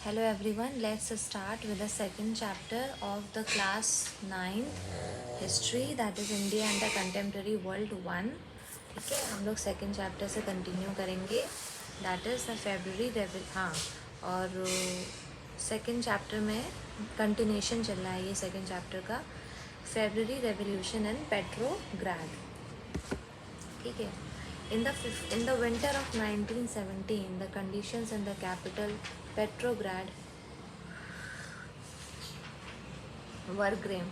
Hello everyone, let's start with the second chapter of the class 9 history, that is India and the contemporary world 1. ठीक है, हम लोग second chapter से continue करेंगे, that is the February रेवल। हाँ, और second chapter में continuation चल रहा है ये सेकेंड चैप्टर का, फेबररी रेवोल्यूशन एंड पेट्रोग्राड। ठीक है, in the winter of 1917, the conditions in the capital Petrograd were grim.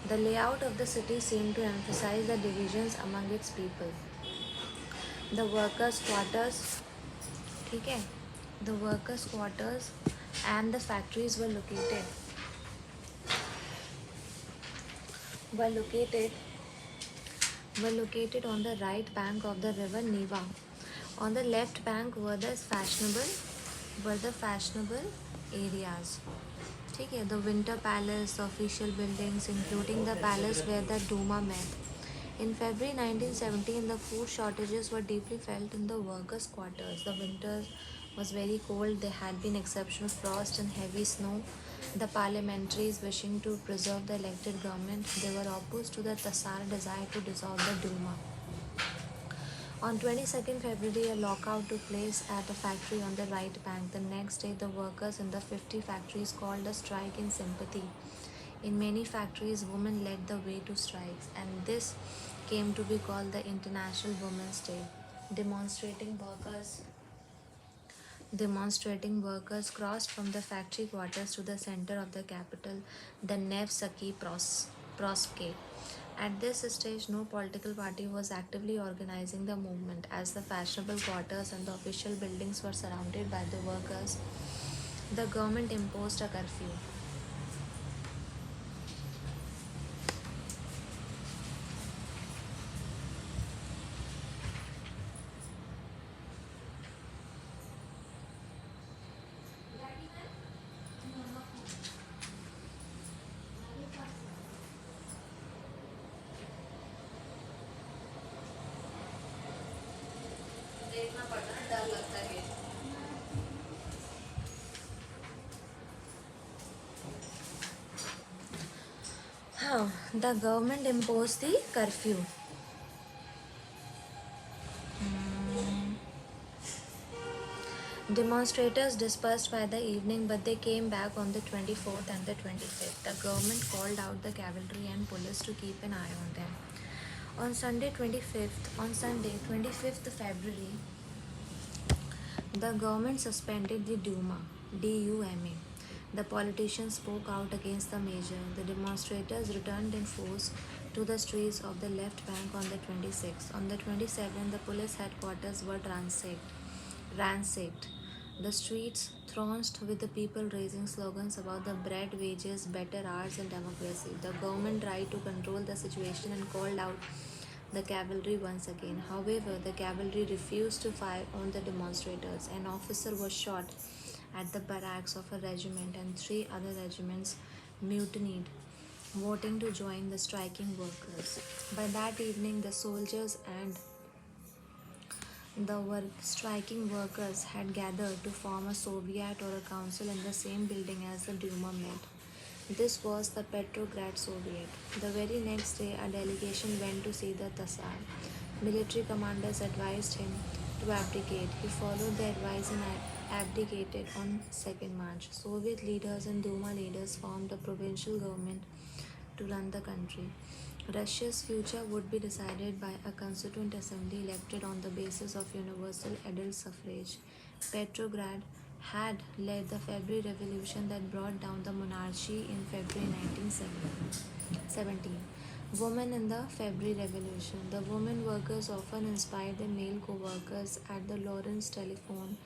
The layout of the city seemed to emphasize the divisions among its people. The workers' quarters, ठीक है, the workers' quarters and the factories were located were located on the right bank of the river Neva. On the left bank were the fashionable areas. ठीक है, the Winter Palace, the official buildings, including the palace where the Duma met. In February 1917, the food shortages were deeply felt in the workers' quarters. The winter was very cold. There had been exceptional frost and heavy snow. The parliamentaries, wishing to preserve the elected government, they were opposed to the Tsar desire to dissolve the Duma. On 22nd February, a lockout took place at a factory on the right bank. The next day, the workers in the 50 factories called a strike in sympathy. In many factories, women led the way to strikes, and this came to be called the International Women's Day. Demonstrating workers crossed from the factory quarters to the center of the capital, the Nevsky Prospekt. At this stage, no political party was actively organizing the movement, as the fashionable quarters and the official buildings were surrounded by the workers. The government imposed a curfew. The government imposed the curfew. Demonstrators dispersed by the evening, but they came back on the 24th and the 25th. The government called out the cavalry and police to keep an eye on them. On Sunday 25th February, the government suspended the Duma. The politicians spoke out against the measure. The demonstrators returned in force to the streets of the left bank on the 26th. On the 27th, the police headquarters were ransacked. The streets thronged with the people raising slogans about the bread, wages, better hours, and democracy. The government tried to control the situation and called out the cavalry once again. However, the cavalry refused to fire on the demonstrators. An officer was shot at the barracks of a regiment, and 3 other regiments mutinied, voting to join the striking workers. By that evening, the soldiers and the striking workers had gathered to form a Soviet or a council in the same building as the Duma met. This was the Petrograd Soviet. The very next day, a delegation went to see the Tsar. Military commanders advised him to abdicate. He followed the advice and abdicated on 2nd March. Soviet leaders and Duma leaders formed a provincial government to run the country. Russia's future would be decided by a constituent assembly elected on the basis of universal adult suffrage. Petrograd had led the February Revolution that brought down the monarchy in February 1917. Women in the February Revolution. The women workers often inspired their male co-workers at the Lawrence Telephone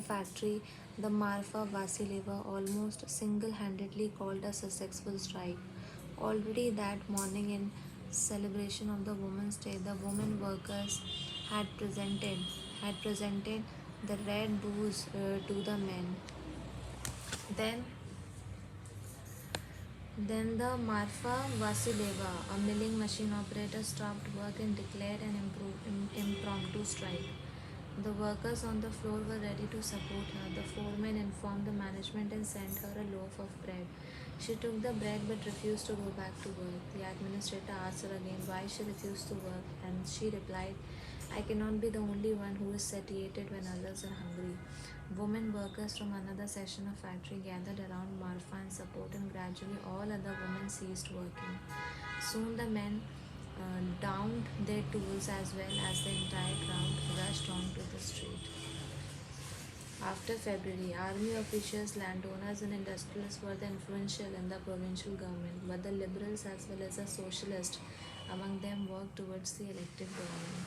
factory. The Marfa Vasileva almost single-handedly called a successful strike. Already that morning, in celebration of the Women's Day, the women workers had presented the red booze to the men. Then the Marfa Vasileva, a milling machine operator, stopped work and declared an impromptu strike. The workers on the floor were ready to support her. The foreman informed the management and sent her a loaf of bread. She took the bread but refused to go back to work. The administrator asked her again why she refused to work, and she replied, I cannot be the only one who is satiated when others are hungry. Women workers from another section of factory gathered around Marfa and support, and gradually all other women ceased working. Soon the men downed their tools as well as the entire crowd rushed onto the street. After February, army officials, landowners, and industrialists were the influential in the provincial government, but the liberals as well as the socialists among them worked towards the elective government.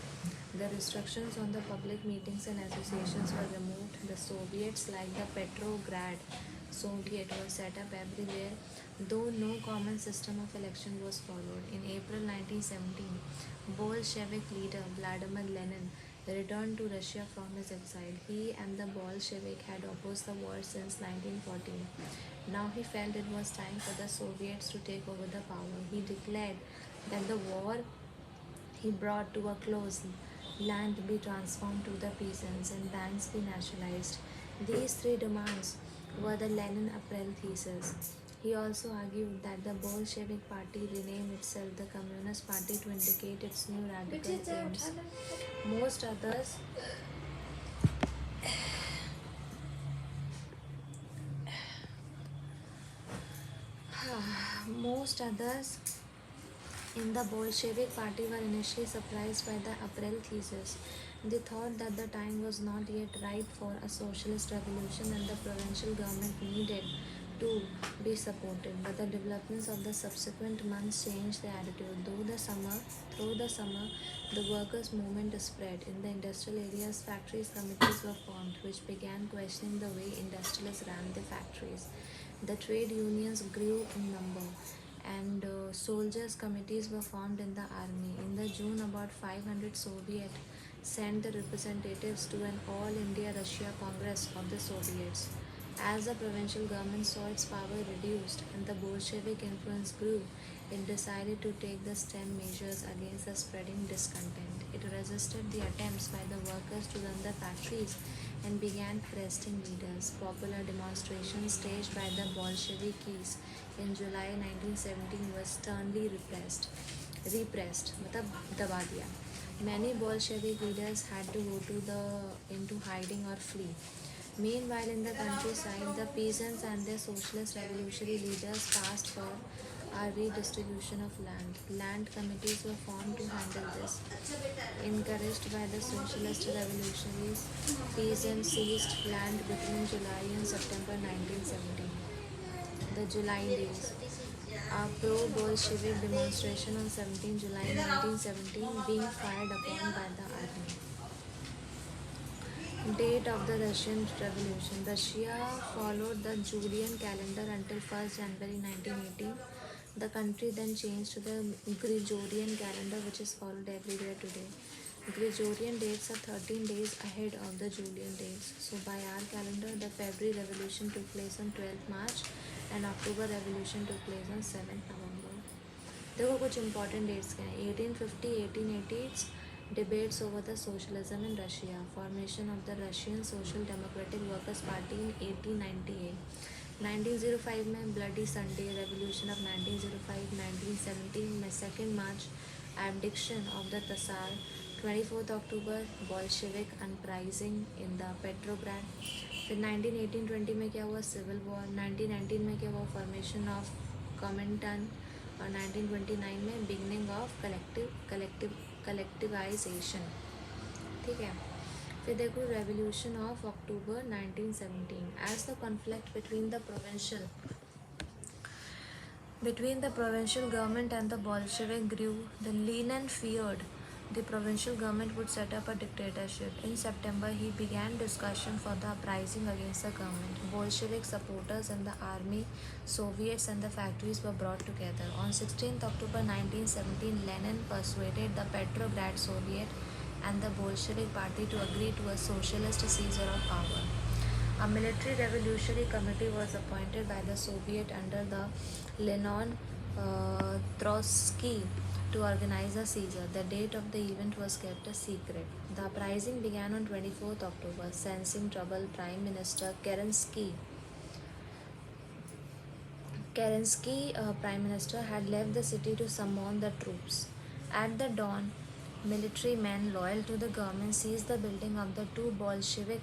The restrictions on the public meetings and associations were removed. The Soviets, like the Petrograd Soviet, were set up everywhere, though no common system of election was followed. In April 1917, Bolshevik leader Vladimir Lenin returned to Russia from his exile. He and the Bolshevik had opposed the war since 1914. Now he felt it was time for the Soviets to take over the power. He declared that the war he brought to a close, land be transformed to the peasants, and banks be nationalized. These three demands were the Lenin April thesis. He also argued that the Bolshevik party rename itself the Communist Party to indicate its new radical aims. Most others most others in the Bolshevik party were initially surprised by the April thesis. They thought that the time was not yet right for a socialist revolution and the provincial government needed to be supported. But the developments of the subsequent months changed their attitude. Through the summer, the workers' movement spread. In the industrial areas, factories committees were formed, which began questioning the way industrialists ran their factories. The trade unions grew in number, and soldiers committees were formed in the army. In the June, about 500 Soviet sent the representatives to an all India Russia Congress of the Soviets. As the provincial government saw its power reduced and the Bolshevik influence grew, it decided to take the stern measures against the spreading discontent. It resisted the attempts by the workers to run the factories and began arresting leaders. Popular demonstrations staged by the Bolsheviks in July 1917 was sternly repressed, मतलब दबा दिया. Many Bolshevik leaders had to go into hiding or flee. Meanwhile, in the countryside, the peasants and their socialist revolutionary leaders passed for a redistribution of land. Land committees were formed to handle this. Encouraged by the socialist revolutionaries, peasants seized land between July and September 1917. The July Days. A pro-Bolshevik demonstration on 17 July 1917 being fired upon by the army. Date of the Russian Revolution. Russia followed the Julian calendar until 1st January 1918. The country then changed to the Gregorian calendar, which is followed everywhere today. Gregorian dates are 13 days ahead of the Julian dates. So by our calendar, the February Revolution took place on 12th March and October Revolution took place on 7th November. देखो कुछ important dates क्या हैं. 1850, 1880 debates over the socialism in Russia. Formation of the Russian Social Democratic Workers Party in 1898. 1905 में Bloody Sunday Revolution of 1905. 1917 में 2nd March abdiction of the Tsar. 24th October Bolshevik uprising in the Petrograd. फिर 1918-20 में क्या हुआ, civil war. 1919 में क्या हुआ, formation of कॉमिंटन. और 1929 में बिगनिंग ऑफ कलेक्टिवाइजेशन. ठीक है. फिर देखो revolution of October 1917. As the conflict between the provincial government and the Bolshevik grew, the Lenin feared the provincial government would set up a dictatorship. In September, he began discussion for the uprising against the government. Bolshevik supporters in the army, Soviets and the factories were brought together. On 16th October 1917, Lenin persuaded the Petrograd Soviet and the Bolshevik party to agree to a socialist seizure of power. A military revolutionary committee was appointed by the Soviet under the Lenin Trotsky to organize a seizure. The date of the event was kept a secret. The uprising began on 24th October. Sensing trouble, Prime Minister Kerensky, Prime Minister, had left the city to summon the troops. At the dawn, military men loyal to the government seized the building of the two Bolshevik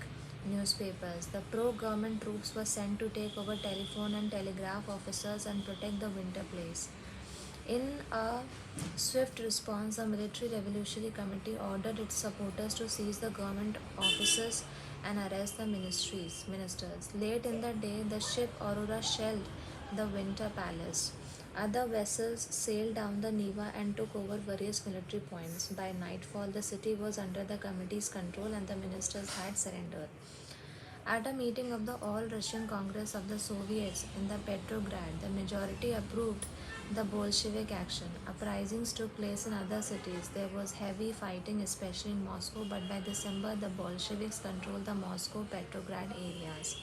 newspapers. The pro government troops were sent to take over telephone and telegraph officers and protect the Winter Place. In a swift response, the Military Revolutionary Committee ordered its supporters to seize the government offices and arrest the ministers. Late in the day, the ship Aurora shelled the Winter Palace. Other vessels sailed down the Neva and took over various military points. By nightfall, the city was under the committee's control and the ministers had surrendered. At a meeting of the All Russian Congress of the Soviets in the Petrograd, the majority approved the Bolshevik action. Uprisings took place in other cities. There was heavy fighting, especially in Moscow, but by December, the Bolsheviks controlled the Moscow Petrograd areas.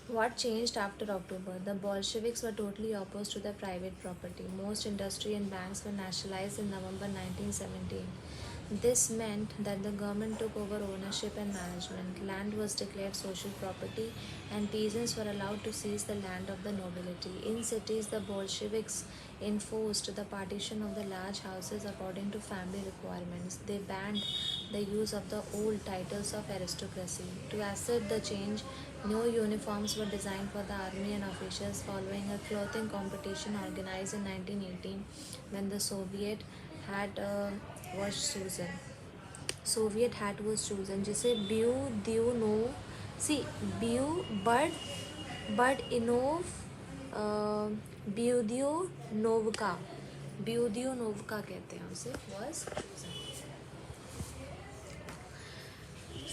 What changed after October? The Bolsheviks were totally opposed to the private property. Most industry and banks were nationalized in November 1917. This meant that the government took over ownership and management. Land was declared social property, and peasants were allowed to seize the land of the nobility. In cities, the Bolsheviks enforced the partition of the large houses according to family requirements. They banned the use of the old titles of aristocracy. To assert the change, new uniforms were designed for the army and officials following a clothing competition organized in 1918 when the had was chosen. Soviet hat was chosen जिसे Byudino see Byu Bud Inov Byudionovka Byudionovka कहते हैं उसे was chosen.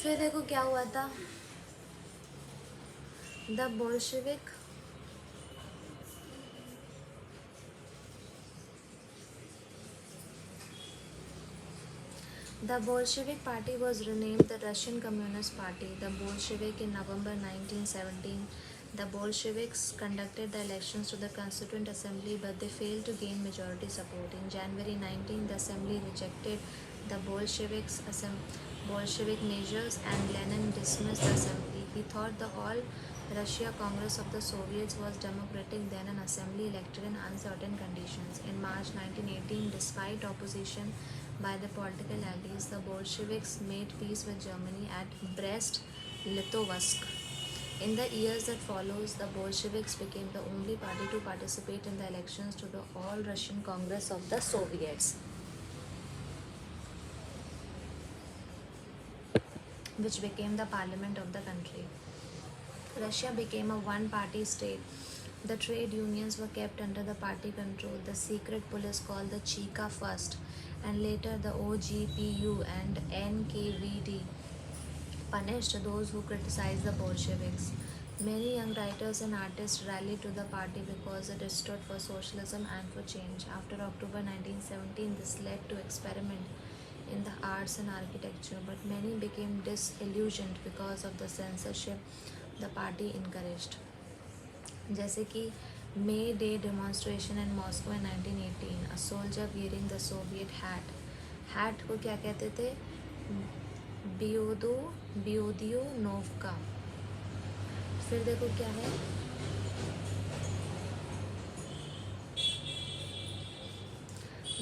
फिर देखो क्या हुआ था. The Bolshevik Party was renamed the Russian Communist Party. The Bolshevik in November 1917. The Bolsheviks conducted the elections to the Constituent Assembly, but they failed to gain majority support. In January 19, the Assembly rejected the Bolshevik measures, and Lenin dismissed the Assembly. He thought the All Russia Congress of the Soviets was democratic, then an assembly elected in uncertain conditions. In March 1918, despite opposition by the political allies, the Bolsheviks made peace with Germany at Brest-Litovsk. In the years that follows, the Bolsheviks became the only party to participate in the elections to the All Russian Congress of the Soviets, which became the parliament of the country. Russia became a one-party state. The trade unions were kept under the party control. The secret police called the Cheka first, and later the OGPU and NKVD punished those who criticized the Bolsheviks. Many young writers and artists rallied to the party because it stood for socialism and for change. After October 1917, this led to experiment in the arts and architecture, but many became disillusioned because of the censorship the party encouraged. जैसे कि May Day demonstration in Moscow in 1918, a soldier wearing the Soviet hat को क्या कहते थे? Byudionovka. फिर देखो क्या है.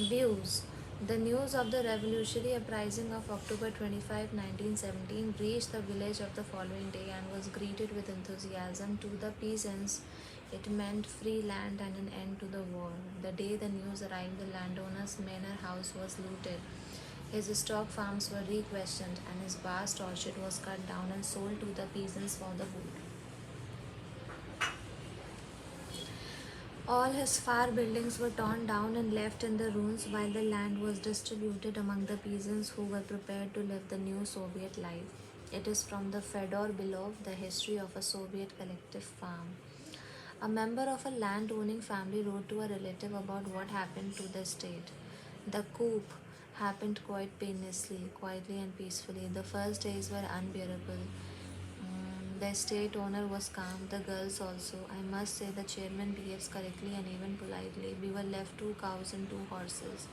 Views. The news of the revolutionary uprising of October 25, 1917 reached the village of the following day and was greeted with enthusiasm. To the peasants, it meant free land and an end to the war. The day the news arrived, the landowner's manor house was looted. His stock farms were re-questioned and his vast orchard was cut down and sold to the peasants for the wood. All his far buildings were torn down and left in the ruins while the land was distributed among the peasants who were prepared to live the new Soviet life. It is from the Fedor Belov, The History of a Soviet Collective Farm. A member of a land-owning family wrote to a relative about what happened to the state. The coup happened quite painlessly, quietly and peacefully. The first days were unbearable. The estate owner was calm, the girls also. I must say the chairman behaves correctly and even politely. We were left two cows and two horses.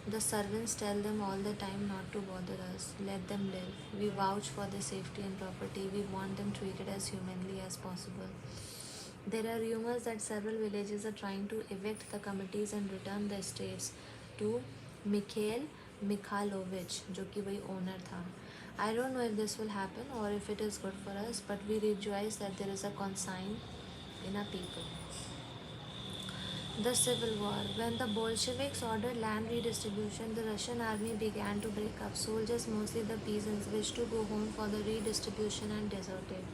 The servants tell them all the time not to bother us. Let them live. We vouch for their safety and property. We want them treated as humanly as possible. There are rumors that several villages are trying to evict the committees and return the estates to Mikhail Mikhailovich, जो कि वही owner था. I don't know if this will happen or if it is good for us, but we rejoice that there is a consign in our people. The Civil War. When the Bolsheviks ordered land redistribution, the Russian army began to break up. Soldiers, mostly the peasants, wished to go home for the redistribution and deserted.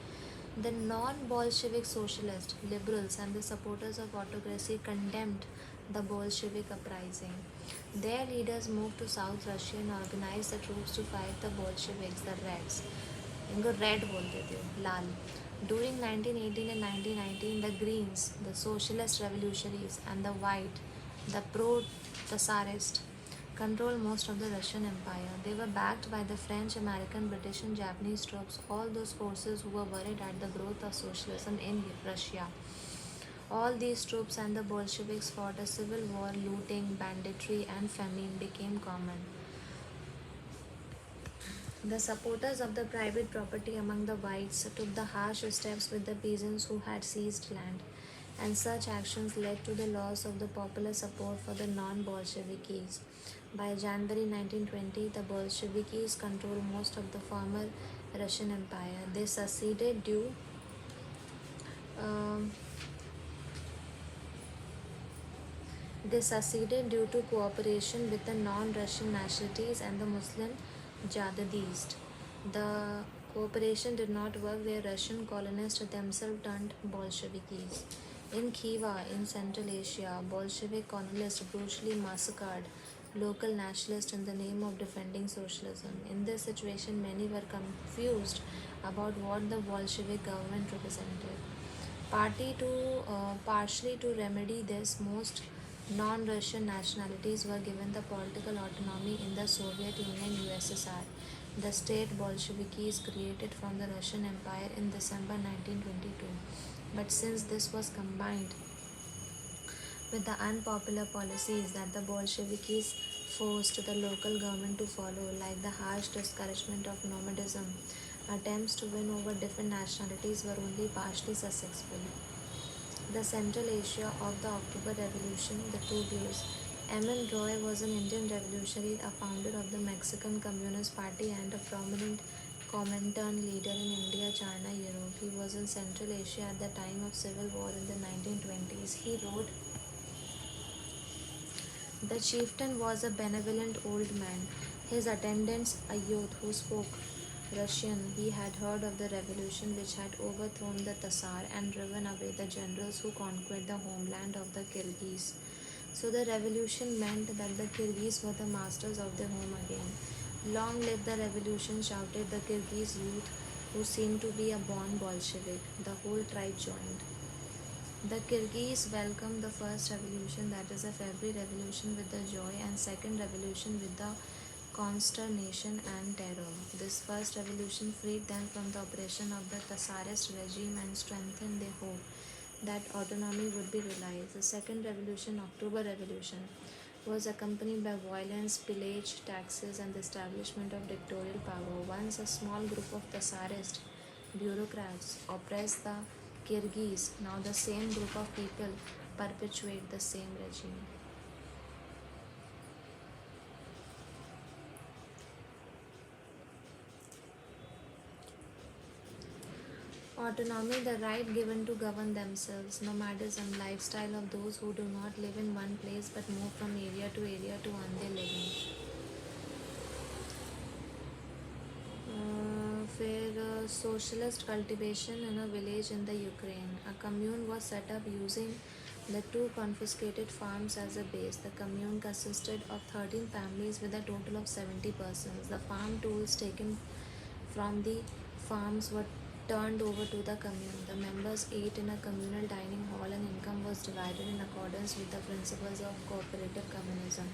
The non-Bolshevik socialists, liberals, and the supporters of autocracy condemned the Bolshevik uprising. Their leaders moved to South Russia and organized the troops to fight the Bolsheviks, the Reds. इनको red बोलते थे, लाल. During 1918 and 1919, the Greens, the Socialist Revolutionaries, and the White, the pro-Tsarist, controlled most of the Russian Empire. They were backed by the French, American, British, and Japanese troops, all those forces who were worried at the growth of socialism in Russia. All these troops and the Bolsheviks fought a civil war. Looting, banditry, and famine became common. The supporters of the private property among the whites took the harsh steps with the peasants who had seized land, and such actions led to the loss of the popular support for the non-Bolshevikis. By January 1920, the Bolshevikis controlled most of the former Russian Empire. Um, they succeeded due to cooperation with the non-Russian nationalities and the Muslim Jihadis. The cooperation did not work where Russian colonists themselves turned Bolshevikis. In Khiva, in Central Asia, Bolshevik colonists brutally massacred local nationalists in the name of defending socialism. In this situation, many were confused about what the Bolshevik government represented. Partially to remedy this, most non-Russian nationalities were given the political autonomy in the Soviet Union USSR. The state Bolshevikis created from the Russian Empire in December 1922. But since this was combined with the unpopular policies that the Bolshevikis forced the local government to follow, like the harsh discouragement of nomadism, attempts to win over different nationalities were only partially successful. The Central Asia of the October Revolution, the two views. M.N. Roy was an Indian revolutionary, a founder of the Mexican Communist Party and a prominent Comintern leader in India, China, Europe. He was in Central Asia at the time of civil war in the 1920s. He wrote, the chieftain was a benevolent old man. His attendants, a youth who spoke Russian. He had heard of the revolution which had overthrown the Tatar and driven away the generals who conquered the homeland of the Kyrgyz. So the revolution meant that the Kyrgyz were the masters of their home again. Long live the revolution, shouted the Kyrgyz youth, who seemed to be a born Bolshevik. The whole tribe joined. The Kyrgyz welcomed the first revolution, that is the February Revolution, with the joy, and second revolution with the consternation and terror. This first revolution freed them from the oppression of the Tsarist regime and strengthened their hope that autonomy would be realized. The second revolution, October Revolution, was accompanied by violence, pillage, taxes, and the establishment of dictatorial power. Once a small group of Tsarist bureaucrats oppressed the Kyrgyz, now the same group of people perpetuate the same regime. Autonomy, the right given to govern themselves. Nomadism, lifestyle of those who do not live in one place but move from area to earn their living. फिर socialist cultivation in a village in the Ukraine. A commune was set up using the two confiscated farms as a base. The commune consisted of 13 families with a total of 70 persons. The farm tools taken from the farms were turned over to the commune. The members ate in a communal dining hall and income was divided in accordance with the principles of cooperative communism.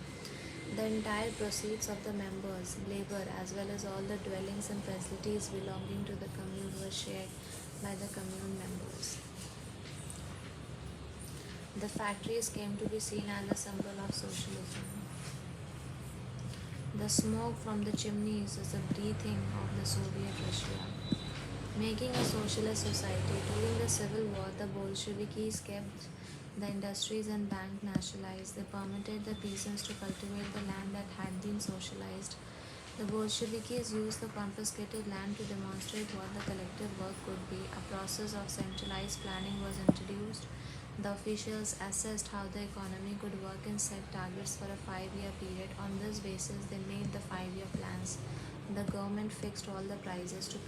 The entire proceeds of the members' labor as well as all the dwellings and facilities belonging to the commune were shared by the commune members. The factories came to be seen as a symbol of socialism. The smoke from the chimneys is the breathing of the Soviet Russia, making a socialist society. During the Civil War, the Bolsheviks kept the industries and banks nationalized. They permitted the peasants to cultivate the land that had been socialized. The Bolsheviks used the confiscated land to demonstrate what the collective work could be. A process of centralized planning was introduced. The officials assessed how the economy could work and set targets for a 5 year period. On this basis, they made the 5 year plans. The government fixed all the prices to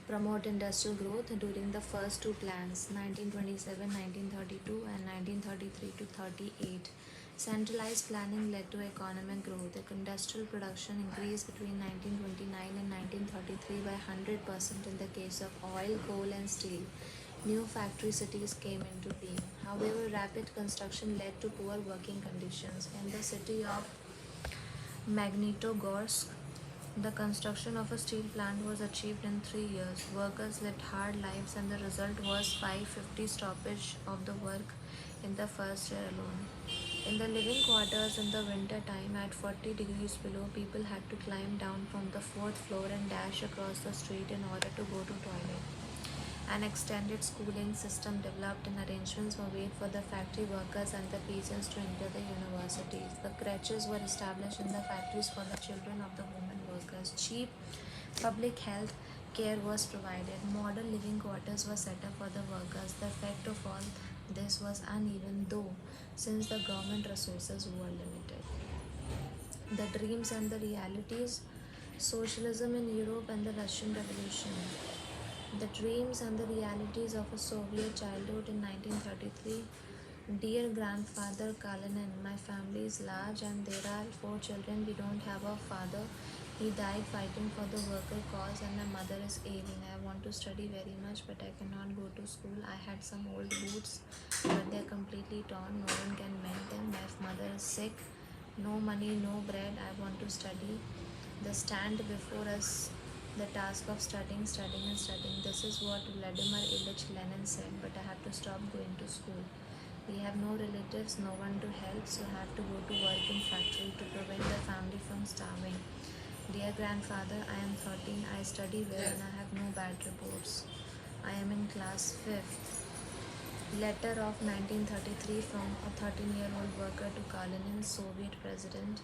promote industrial growth during the first two plans 1927 1932 and 1933 to 38. Centralized planning led to economic growth. Industrial production increased between 1929 and 1933 by 100% in the case of oil, coal, and steel. New factory cities came into being. However, rapid construction led to poor working conditions. In the city of Magnitogorsk, the construction of a steel plant was achieved in 3 years. Workers lived hard lives, and the result was 550 stoppage of the work in the first year alone. In the living quarters in the winter time at 40 degrees below, people had to climb down from the fourth floor and dash across the street in order to go to toilet. An extended schooling system developed and arrangements were made for the factory workers and the peasants to enter the universities. The creches were established in the factories for the children of the women workers. Cheap public health care was provided. Modern living quarters were set up for the workers. The effect of all this was uneven, though, since the government resources were limited. The dreams and the realities, socialism in Europe and the Russian Revolution. The dreams and the realities of a Soviet childhood in 1933. Dear grandfather Kalinin, my family is large and there are 4 children. We don't have a father. He died fighting for the worker cause and my mother is ailing. I want to study very much but I cannot go to school. I had some old boots but they're completely torn. No one can mend them. My mother is sick. No money, no bread. I want to study. The stand before us, the task of studying, studying, and studying. This is what Vladimir Ilyich Lenin said, but I have to stop going to school. We have no relatives, no one to help, so I have to go to work in factory to prevent the family from starving. Dear grandfather, I am 13, I study well and I have no bad reports. I am in class 5th. Letter of 1933 from a 13-year-old worker to Kalinin, Soviet president.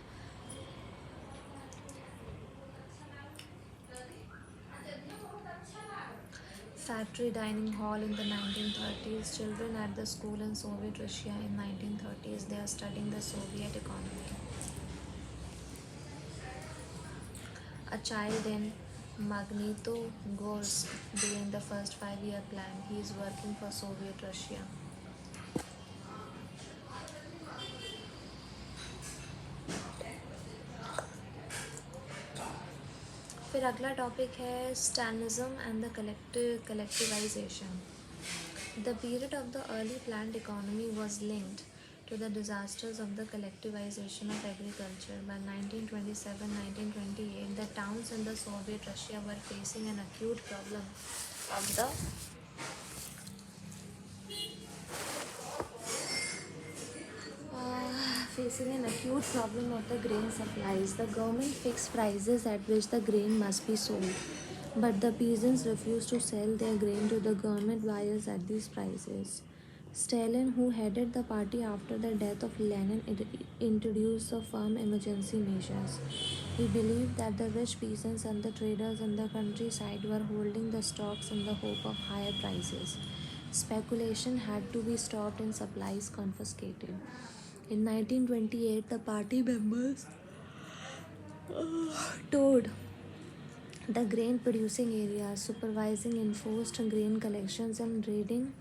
Factory dining hall in the 1930s. Children at the school in Soviet Russia in 1930s. They are studying the Soviet economy. A child in Magnitogorsk during the first 5 year plan. He is working for Soviet Russia. फिर अगला topic है Stalinism and the collectivization. The period of the early planned economy was linked to the disasters of the collectivization of agriculture. By 1927-1928, the towns in the Soviet Russia were facing an acute problem of the facing an acute problem of the grain supplies. The government fixed prices at which the grain must be sold, but the peasants refused to sell their grain to the government buyers at these prices. Stalin, who headed the party after the death of Lenin, introduced the firm emergency measures. He believed that the rich peasants and the traders in the countryside were holding the stocks in the hope of higher prices. Speculation had to be stopped and supplies confiscated. In 1928, the party members toured the grain producing areas, supervising enforced grain collections and raiding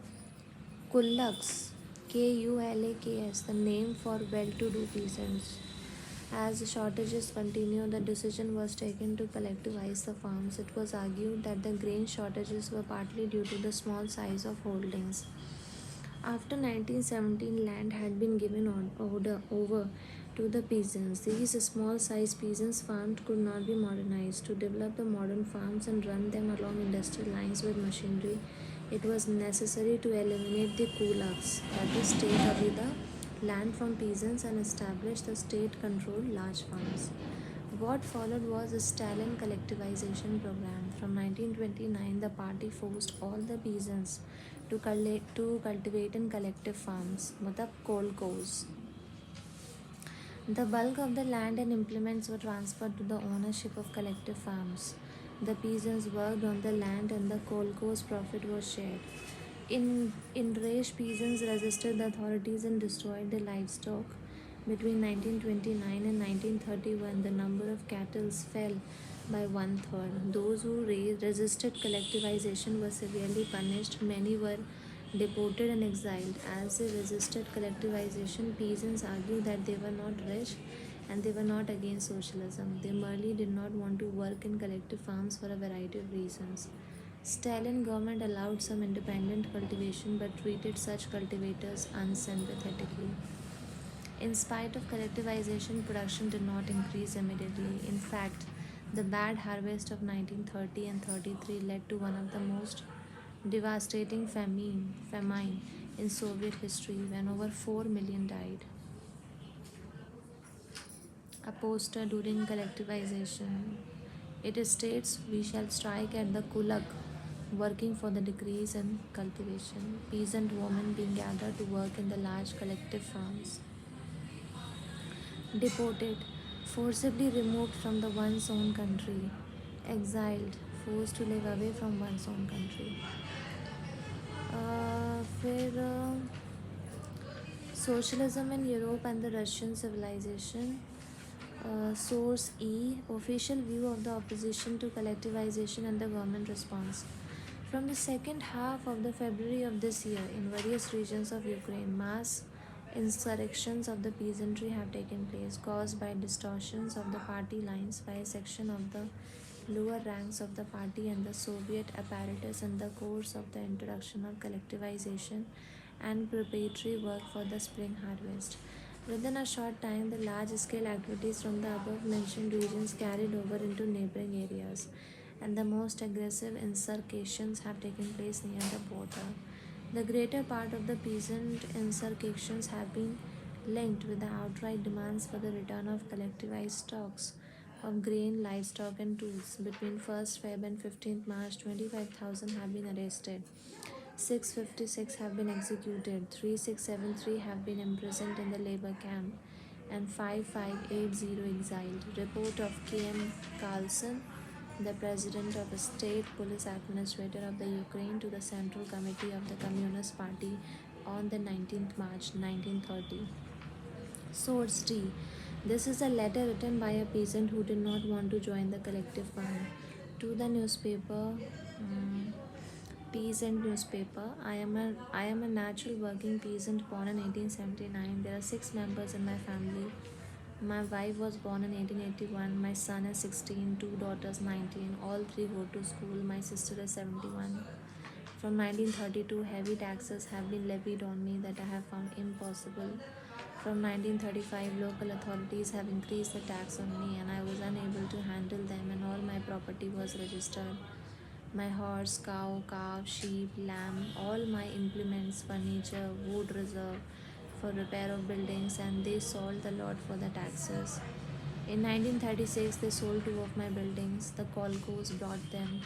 kulaks, KULAKS, the name for well to do peasants. As the shortages continued, the decision was taken to collectivize the farms. It was argued that the grain shortages were partly due to the small size of holdings. After 1917, land had been given over to the peasants. These small sized peasants farms could not be modernized. To develop the modern farms and run them along industrial lines with machinery, it was necessary to eliminate the kulaks, that is, take away the land from peasants and establish the state controlled large farms. What followed was a Stalin collectivization program. From 1929, the party forced all the peasants to cultivate in collective farms, matlab kolkhos. The bulk of the land and implements were transferred to the ownership of collective farms. The peasants worked on the land and the kolkhos profit was shared. Enraged peasants resisted the authorities and destroyed their livestock. Between 1929 and 1931, the number of cattle fell by one third. Those who resisted collectivization were severely punished. Many were deported and exiled. As they resisted collectivization, peasants argued that they were not rich and they were not against socialism. They merely did not want to work in collective farms for a variety of reasons. Stalin government allowed some independent cultivation but treated such cultivators unsympathetically. In spite of collectivization, production did not increase immediately. In fact, the bad harvest of 1930 and 33 led to one of the most devastating famine in Soviet history when over 4 million died. A poster during collectivization. It states, "We shall strike at the kulak, working for the decrease in cultivation. Peasant women being gathered to work in the large collective farms. Deported, forcibly removed from the one's own country. Exiled, forced to live away from one's own country." फिर socialism in Europe and the Russian civilization. Source E. Official view of the opposition to collectivization and the government response. From the second half of the February of this year, in various regions of Ukraine, mass insurrections of the peasantry have taken place, caused by distortions of the party lines by a section of the lower ranks of the party and the Soviet apparatus in the course of the introduction of collectivization and preparatory work for the spring harvest. Within a short time, the large scale activities from the above mentioned regions carried over into neighboring areas, and the most aggressive insurrections have taken place near the border. The greater part of the peasant insurrections have been linked with the outright demands for the return of collectivized stocks of grain, livestock, and tools. Between 1st Feb and 15th March, 25,000 have been arrested. 656 have been executed, 3673 have been imprisoned in the labor camp, and 5580 exiled. Report of K.M. Carlson, the President of the State Police Administrator of the Ukraine, to the Central Committee of the Communist Party on the 19th March 1930. Source D. This is a letter written by a peasant who did not want to join the collective farm. To the newspaper, peasant newspaper. I am a natural working peasant born in 1879. There are 6 members in my family. My wife was born in 1881. My son is 16, two daughters 19. All three go to school. My sister is 71. From 1932, heavy taxes have been levied on me that I have found impossible. From 1935, local authorities have increased the tax on me and I was unable to handle them, and all my property was registered. My horse, cow, calf, sheep, lamb, all my implements, furniture, wood reserve for repair of buildings, and they sold the lot for the taxes. In 1936, they sold two of my buildings. The Kolkhos brought them.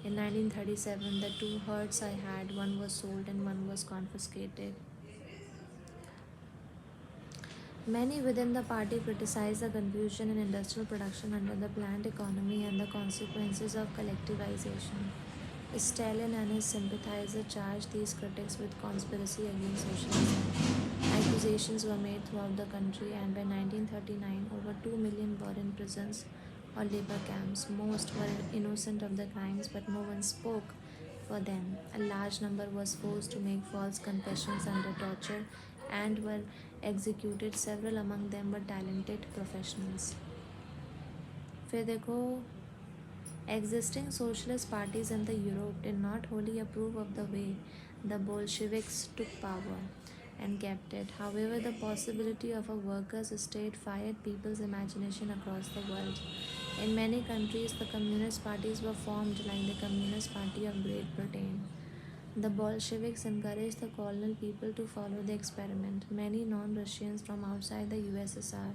In 1937, the two herds I had, one was sold and one was confiscated. Many within the party criticized the confusion in industrial production under the planned economy and the consequences of collectivization. Stalin and his sympathizers charged these critics with conspiracy against socialism. Accusations were made throughout the country, and by 1939, over 2 million were in prisons or labor camps. Most were innocent of the crimes, but no one spoke for them. A large number was forced to make false confessions under torture and were executed. Several among them were talented professionals. फिर देखो, existing socialist parties in the Europe did not wholly approve of the way the Bolsheviks took power. and kept it. However, the possibility of a workers' state fired people's imagination across the world. In many countries, the communist parties were formed, like the Communist Party of Great Britain. The Bolsheviks encouraged the colonial people to follow the experiment. Many non Russians from outside the USSR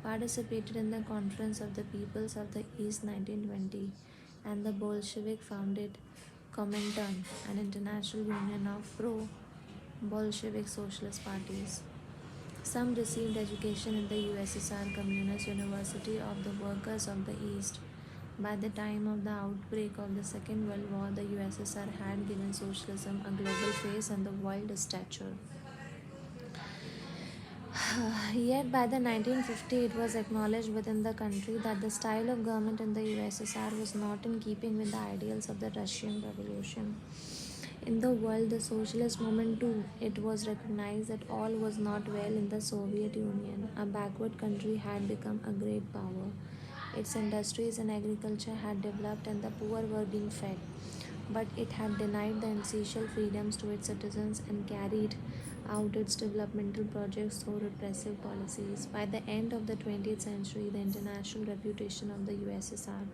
participated in the Conference of the Peoples of the East 1920, and the Bolshevik founded Comintern, an international union of pro Bolshevik socialist parties. Some received education in the USSR Communist University of the Workers of the East. By the time of the outbreak of the Second World War, the USSR had given socialism a global face and the world stature. Yet by the 1950, it was acknowledged within the country that the style of government in the USSR was not in keeping with the ideals of the Russian Revolution. In the world, the socialist movement too, it was recognized that all was not well in the Soviet Union. A backward country had become a great power. Its industries and agriculture had developed and the poor were being fed. But it had denied the essential freedoms to its citizens and carried out its developmental projects through repressive policies. By the end of the 20th century, the international reputation of the USSR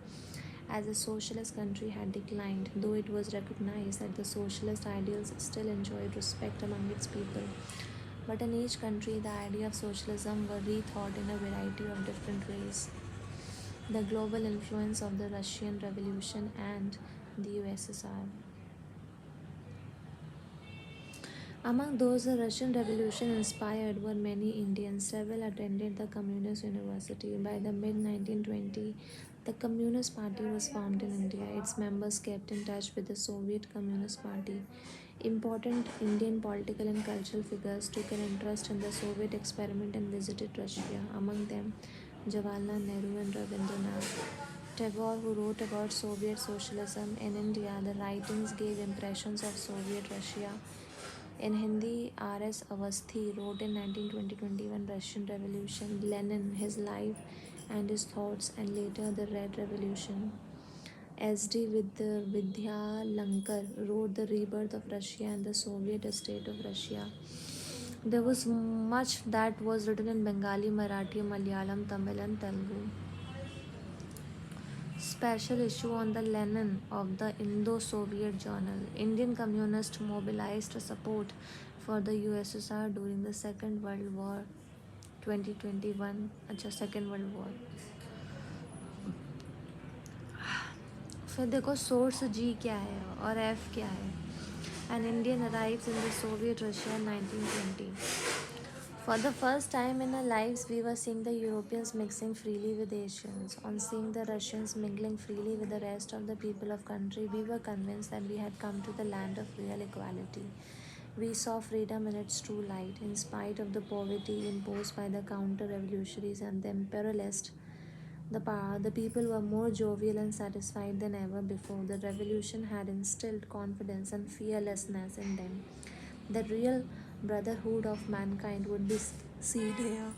as a socialist country had declined, though it was recognized that the socialist ideals still enjoyed respect among its people. But in each country, the idea of socialism were rethought in a variety of different ways. The global influence of the Russian Revolution and the USSR. Among those the Russian Revolution inspired were many Indians. Several attended the Communist University. By the mid 1920s, the Communist Party was formed in India. Its members kept in touch with the Soviet Communist Party. Important Indian political and cultural figures took an interest in the Soviet experiment and visited Russia. Among them, Jawaharlal Nehru and Rabindranath Tagore, who wrote about Soviet socialism in India. The writings gave impressions of Soviet Russia. In Hindi, R.S. Avasthi wrote in 1920-21 Russian Revolution, Lenin, his life and his thoughts, and later the Red Revolution. S.D. Vidyalankar wrote The Rebirth of Russia and the Soviet State of Russia. There was much that was written in Bengali, Marathi, Malayalam, Tamil, and Telugu. Special issue on the Lenin of the Indo-Soviet Journal. Indian communists mobilized support for the USSR during the Second World War 2021. अच्छा Second World War. फिर देखो source जी क्या है और F क्या है. An Indian arrives in the Soviet Russia in 1920. For the first time in our lives, we were seeing the Europeans mixing freely with Asians. On seeing the Russians mingling freely with the rest of the people of country, we were convinced that we had come to the land of real equality. We saw freedom in its true light, in spite of the poverty imposed by the counter-revolutionaries and the imperialists. The people were more jovial and satisfied than ever before. The revolution had instilled confidence and fearlessness in them. The real brotherhood of mankind would be seen here.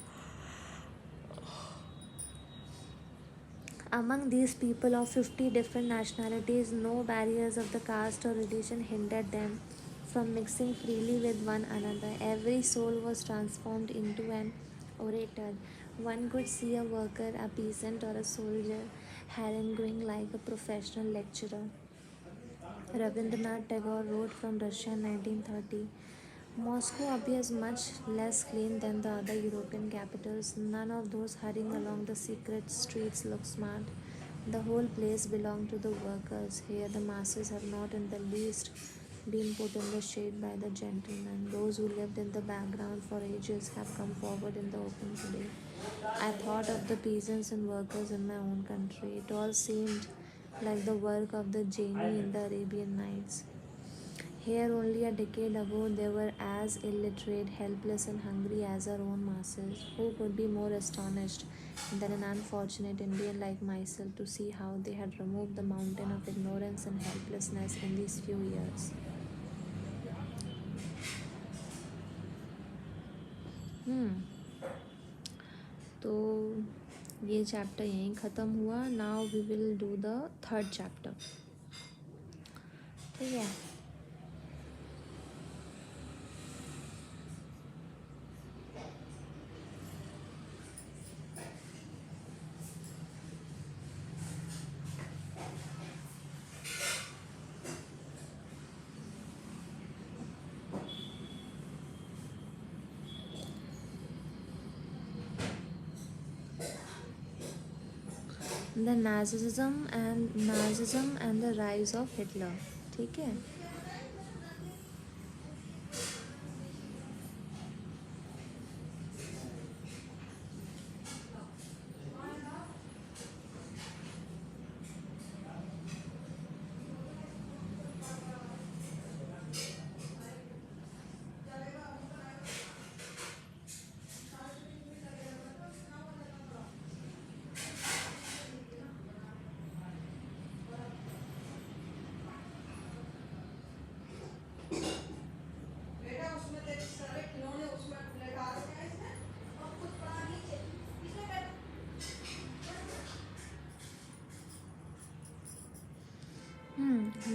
Among these people of 50 different nationalities, no barriers of the caste or religion hindered them from mixing freely with one another. Every soul was transformed into an orator. One could see a worker, a peasant, or a soldier haranguing like a professional lecturer. Rabindranath Tagore wrote from Russia in 1930. Moscow appears much less clean than the other European capitals. None of those hurrying along the secret streets look smart. The whole place belonged to the workers. Here, the masses have not in the least been put in the shade by the gentlemen. Those who lived in the background for ages have come forward in the open today. I thought of the peasants and workers in my own country. It all seemed like the work of the genie in the Arabian Nights. Here, only a decade ago, they were as illiterate, helpless, and hungry as our own masses. Who could be more astonished than an unfortunate Indian like myself to see how they had removed the mountain of ignorance and helplessness in these few years? तो ये chapter यहीं ख़त्म हुआ. Now we will do the third chapter. ठीक है. the Nazism and the rise of Hitler. ठीक है.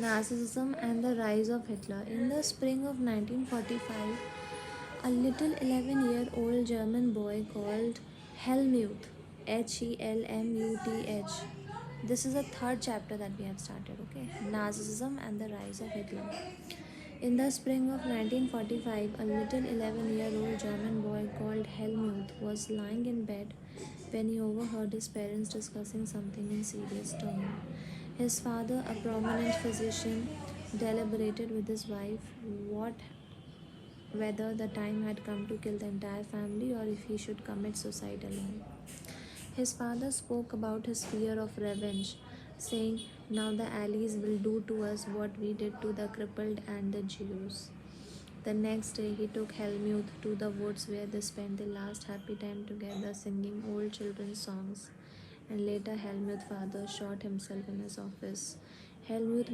Nazism and the rise of Hitler. In the spring of 1945, a little 11-year-old German boy called Helmut, Helmut. This is the third chapter that we have started, okay? Nazism and the rise of Hitler. In the spring of 1945, a little 11-year-old German boy called Helmut was lying in bed when he overheard his parents discussing something in serious tone. His father, a prominent physician, deliberated with his wife what whether the time had come to kill the entire family or if he should commit suicide alone. His father spoke about his fear of revenge, saying, "Now the Allies will do to us what we did to the crippled and the Jews." The next day, he took Helmut to the woods where they spent their last happy time together singing old children's songs. And later, Helmut's father shot himself in his office. Helmut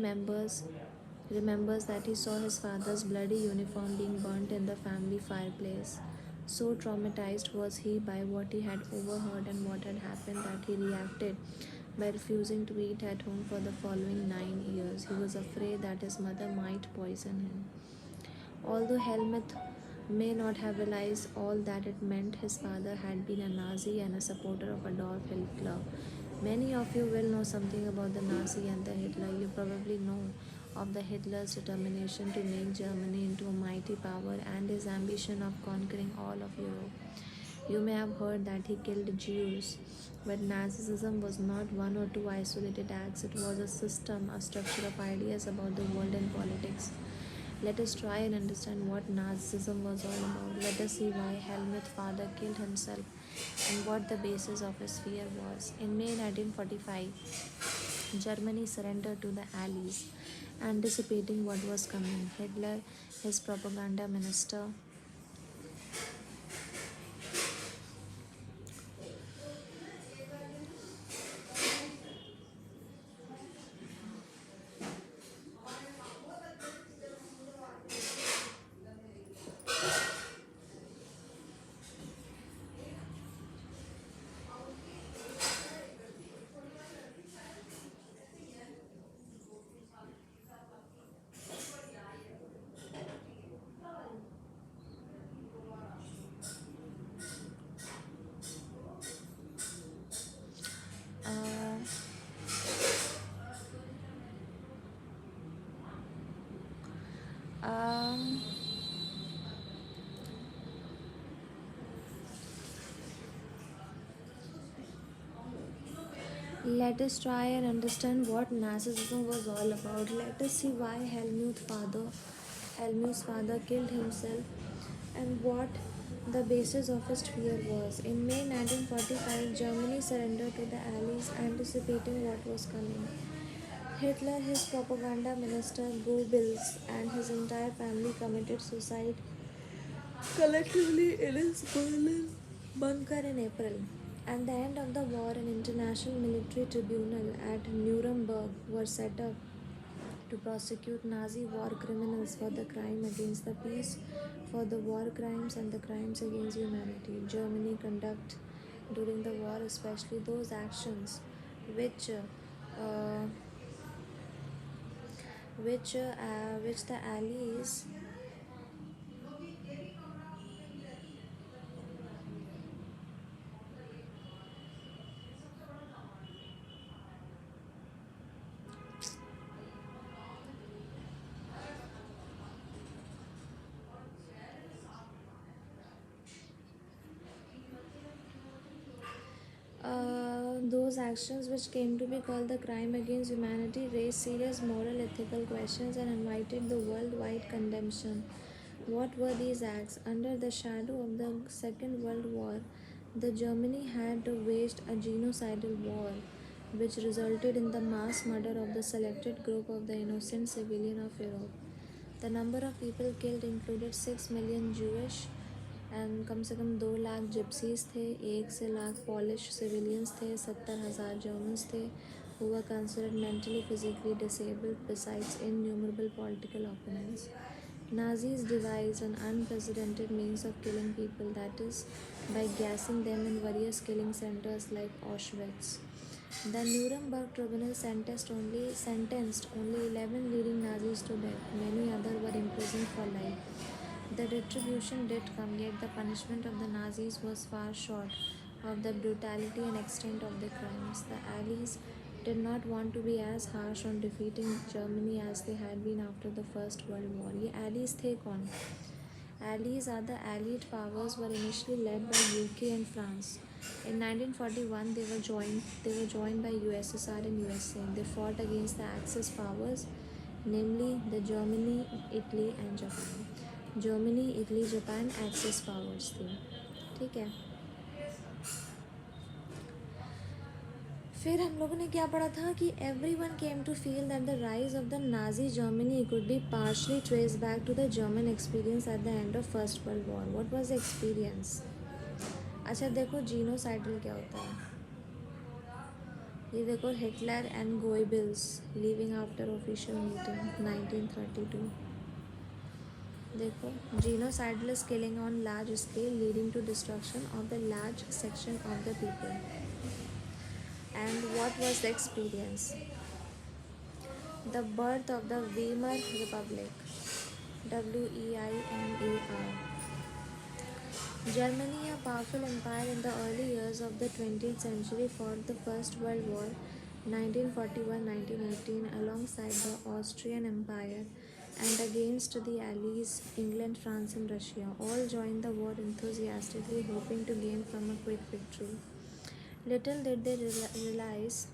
remembers that he saw his father's bloody uniform being burnt in the family fireplace. So traumatized was he by what he had overheard and what had happened that he reacted by refusing to eat at home for the following 9 years. He was afraid that his mother might poison him. Although Helmut may not have realized all that it meant, his father had been a Nazi and a supporter of Adolf Hitler. Many of you will know something about the Nazi and the Hitler. You probably know of the Hitler's determination to make Germany into a mighty power and his ambition of conquering all of Europe. You may have heard that he killed Jews, but Nazism was not one or two isolated acts. It was a system, a structure of ideas about the world and politics. Let us try and understand what Nazism was all about. Let us see why Helmut's father killed himself and what the basis of his fear was. In May 1945, Germany surrendered to the Allies, anticipating what was coming. Hitler, his propaganda minister, uh, um, let us try and understand what Nazism was all about. Let us see why Helmut's father killed himself and what the basis of his fear was. In May 1945, Germany surrendered to the Allies, anticipating what was coming. Hitler, his propaganda minister Goebbels, and his entire family committed suicide collectively in his Berlin bunker in April. At the end of the war, an international military tribunal at Nuremberg was set up to prosecute Nazi war criminals for the crime against the peace, for the war crimes and the crimes against humanity. Germany conduct during the war, especially those actions which uh, which the Allies Those actions, which came to be called the crime against humanity, raised serious moral ethical questions and invited the worldwide condemnation. What were these acts? Under the shadow of the Second World War, the Germany had waged a genocidal war which resulted in the mass murder of the selected group of the innocent civilian of Europe. The number of people killed included 6 million Jewish and come से कम 2 lakh gypsies थे, 1 से lakh polish civilians थे, 70,000 Germans थे who were considered mentally physically disabled besides innumerable political opponents. Nazis devised an unprecedented means of killing people, that is, by gassing them in various killing centers like Auschwitz. The Nuremberg tribunal sentenced only 11 leading Nazis to death. Many others were imprisoned for life. The retribution did come, yet the punishment of the Nazis was far short of the brutality and extent of their crimes. The Allies did not want to be as harsh on defeating Germany as they had been after the First World War. ये Allies थे कौन? Allies are the Allied powers were initially led by UK and France. In 1941, they were joined by USSR and USA. They fought against the Axis powers, namely the Germany, Italy and Japan. Germany, Italy, Japan axis powers थी. ठीक है. फिर हम लोगों ने क्या पढ़ा था कि everyone came to feel that the rise of the Nazi Germany could be partially traced back to the German experience at the end of First World War. What was the experience? अच्छा देखो जीनोसाइडल क्या होता है. ये देखो Hitler and Goebbels leaving after official meeting 1932. देखो genocide is killing on large scale leading to destruction of the large section of the people. And what was the experience? The birth of the Weimar Republic, WEIMAR. Germany, a powerful empire in the early years of the 20th century, fought the First World War 1941-1918 alongside the Austrian Empire and against the Allies England, France and Russia. All joined the war enthusiastically, hoping to gain from a quick victory. Little did they realize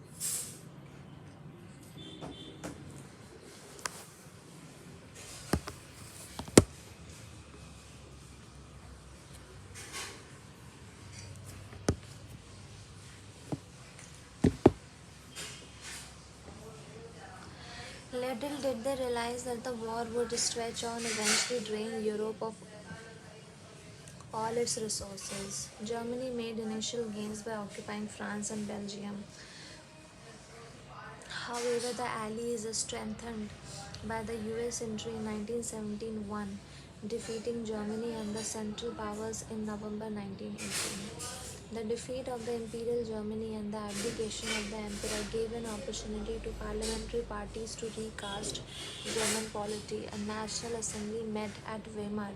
that the war would stretch on, eventually drain Europe of all its resources. Germany made initial gains by occupying France and Belgium. However, the Allies strengthened by the US entry in 1971, defeating Germany and the Central Powers in November 1918. The defeat of the Imperial Germany and the abdication of the Emperor gave an opportunity to parliamentary parties to recast German polity. A National Assembly met at Weimar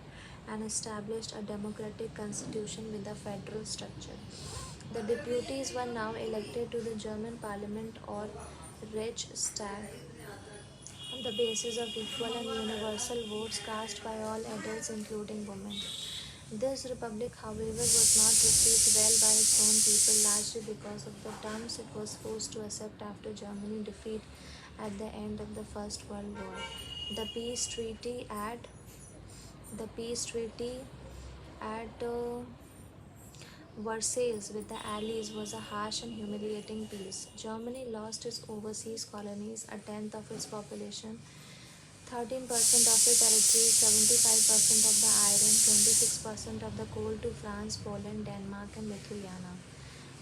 and established a democratic constitution with a federal structure. The deputies were now elected to the German parliament or Reichstag on the basis of equal and universal votes cast by all adults, including women. This republic, however, was not received well by its own people, largely because of the terms it was forced to accept after Germany's defeat at the end of the First World War. The peace treaty at Versailles with the Allies was a harsh and humiliating peace. Germany lost its overseas colonies, a tenth of its population, 13% of the territory, 75% of the iron, 26% of the coal to France, Poland, Denmark and Lithuania.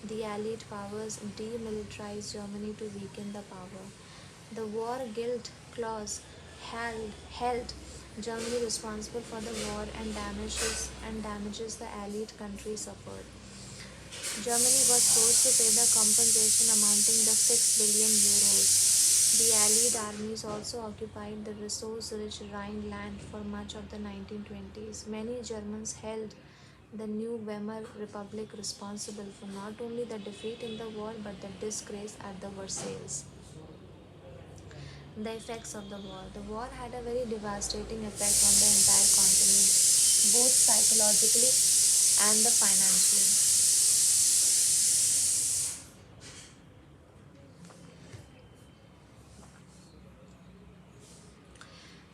The Allied powers demilitarized Germany to weaken the power. The war guilt clause held Germany responsible for the war and damages the Allied country suffered. Germany was forced to pay the compensation amounting to 6 billion euros. The Allied armies also occupied the resource-rich Rhineland for much of the 1920s. Many Germans held the new Weimar Republic responsible for not only the defeat in the war but the disgrace at the Versailles. The effects of the war. The war had a very devastating effect on the entire continent, both psychologically and financially.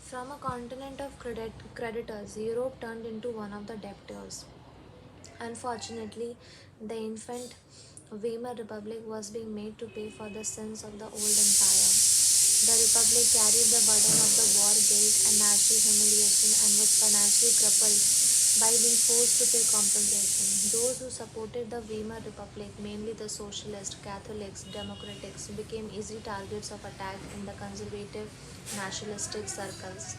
From a continent of creditors, Europe turned into one of the debtors. Unfortunately, the infant Weimar Republic was being made to pay for the sins of the old empire. The Republic carried the burden of the war guilt and national humiliation and was financially crippled by being forced to pay compensation. Those who supported the Weimar Republic, mainly the socialists, Catholics, Democrats, became easy targets of attack in the conservative nationalistic circles.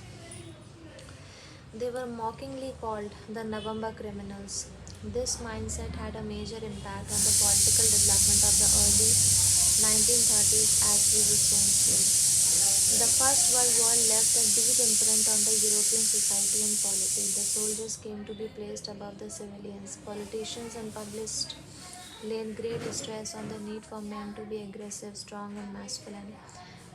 They were mockingly called the November criminals. This mindset had a major impact on the political development of the early 1930s, as we will soon see. The First World War left a deep imprint on the European society and polity. The soldiers came to be placed above the civilians. Politicians and publicists laid great stress on the need for men to be aggressive, strong, and masculine.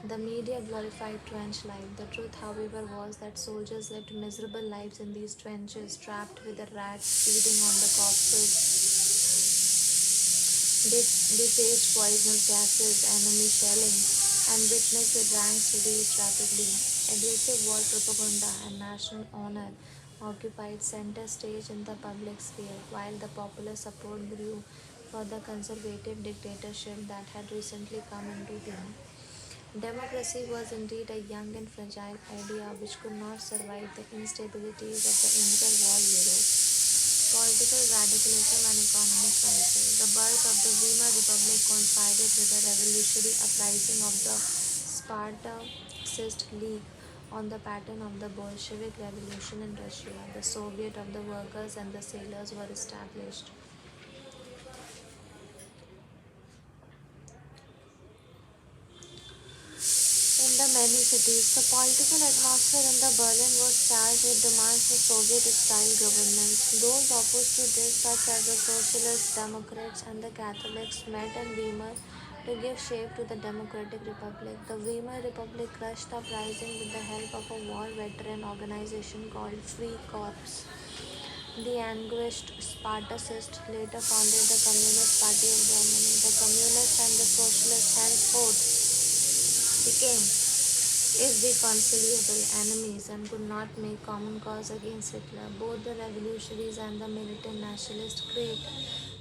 The media glorified trench life. The truth, however, was that soldiers lived miserable lives in these trenches, trapped with the rats feeding on the corpses. They faced poisonous gases, enemy shelling, and witnessed the ranks reduced rapidly. Aggressive war propaganda and national honor occupied center stage in the public sphere, while the popular support grew for the conservative dictatorship that had recently come into being. Democracy was indeed a young and fragile idea which could not survive the instabilities of the interwar Europe. Political radicalism and economic crisis. The birth of the Weimar Republic coincided with the revolutionary uprising of the Spartacist League on the pattern of the Bolshevik Revolution in Russia. The Soviet of the workers and the sailors were established. In the many cities, the political atmosphere in the Berlin was charged with demands for Soviet-style governance. Those opposed to this, such as the Socialists, Democrats, and the Catholics, met in Weimar to give shape to the Democratic Republic. The Weimar Republic crushed the uprising with the help of a war veteran organization called Free Corps. The anguished Spartacists later founded the Communist Party of Germany. The Communists and the Socialists henceforth became irreconcilable enemies and could not make common cause against Hitler. Both the revolutionaries and the militant nationalists craved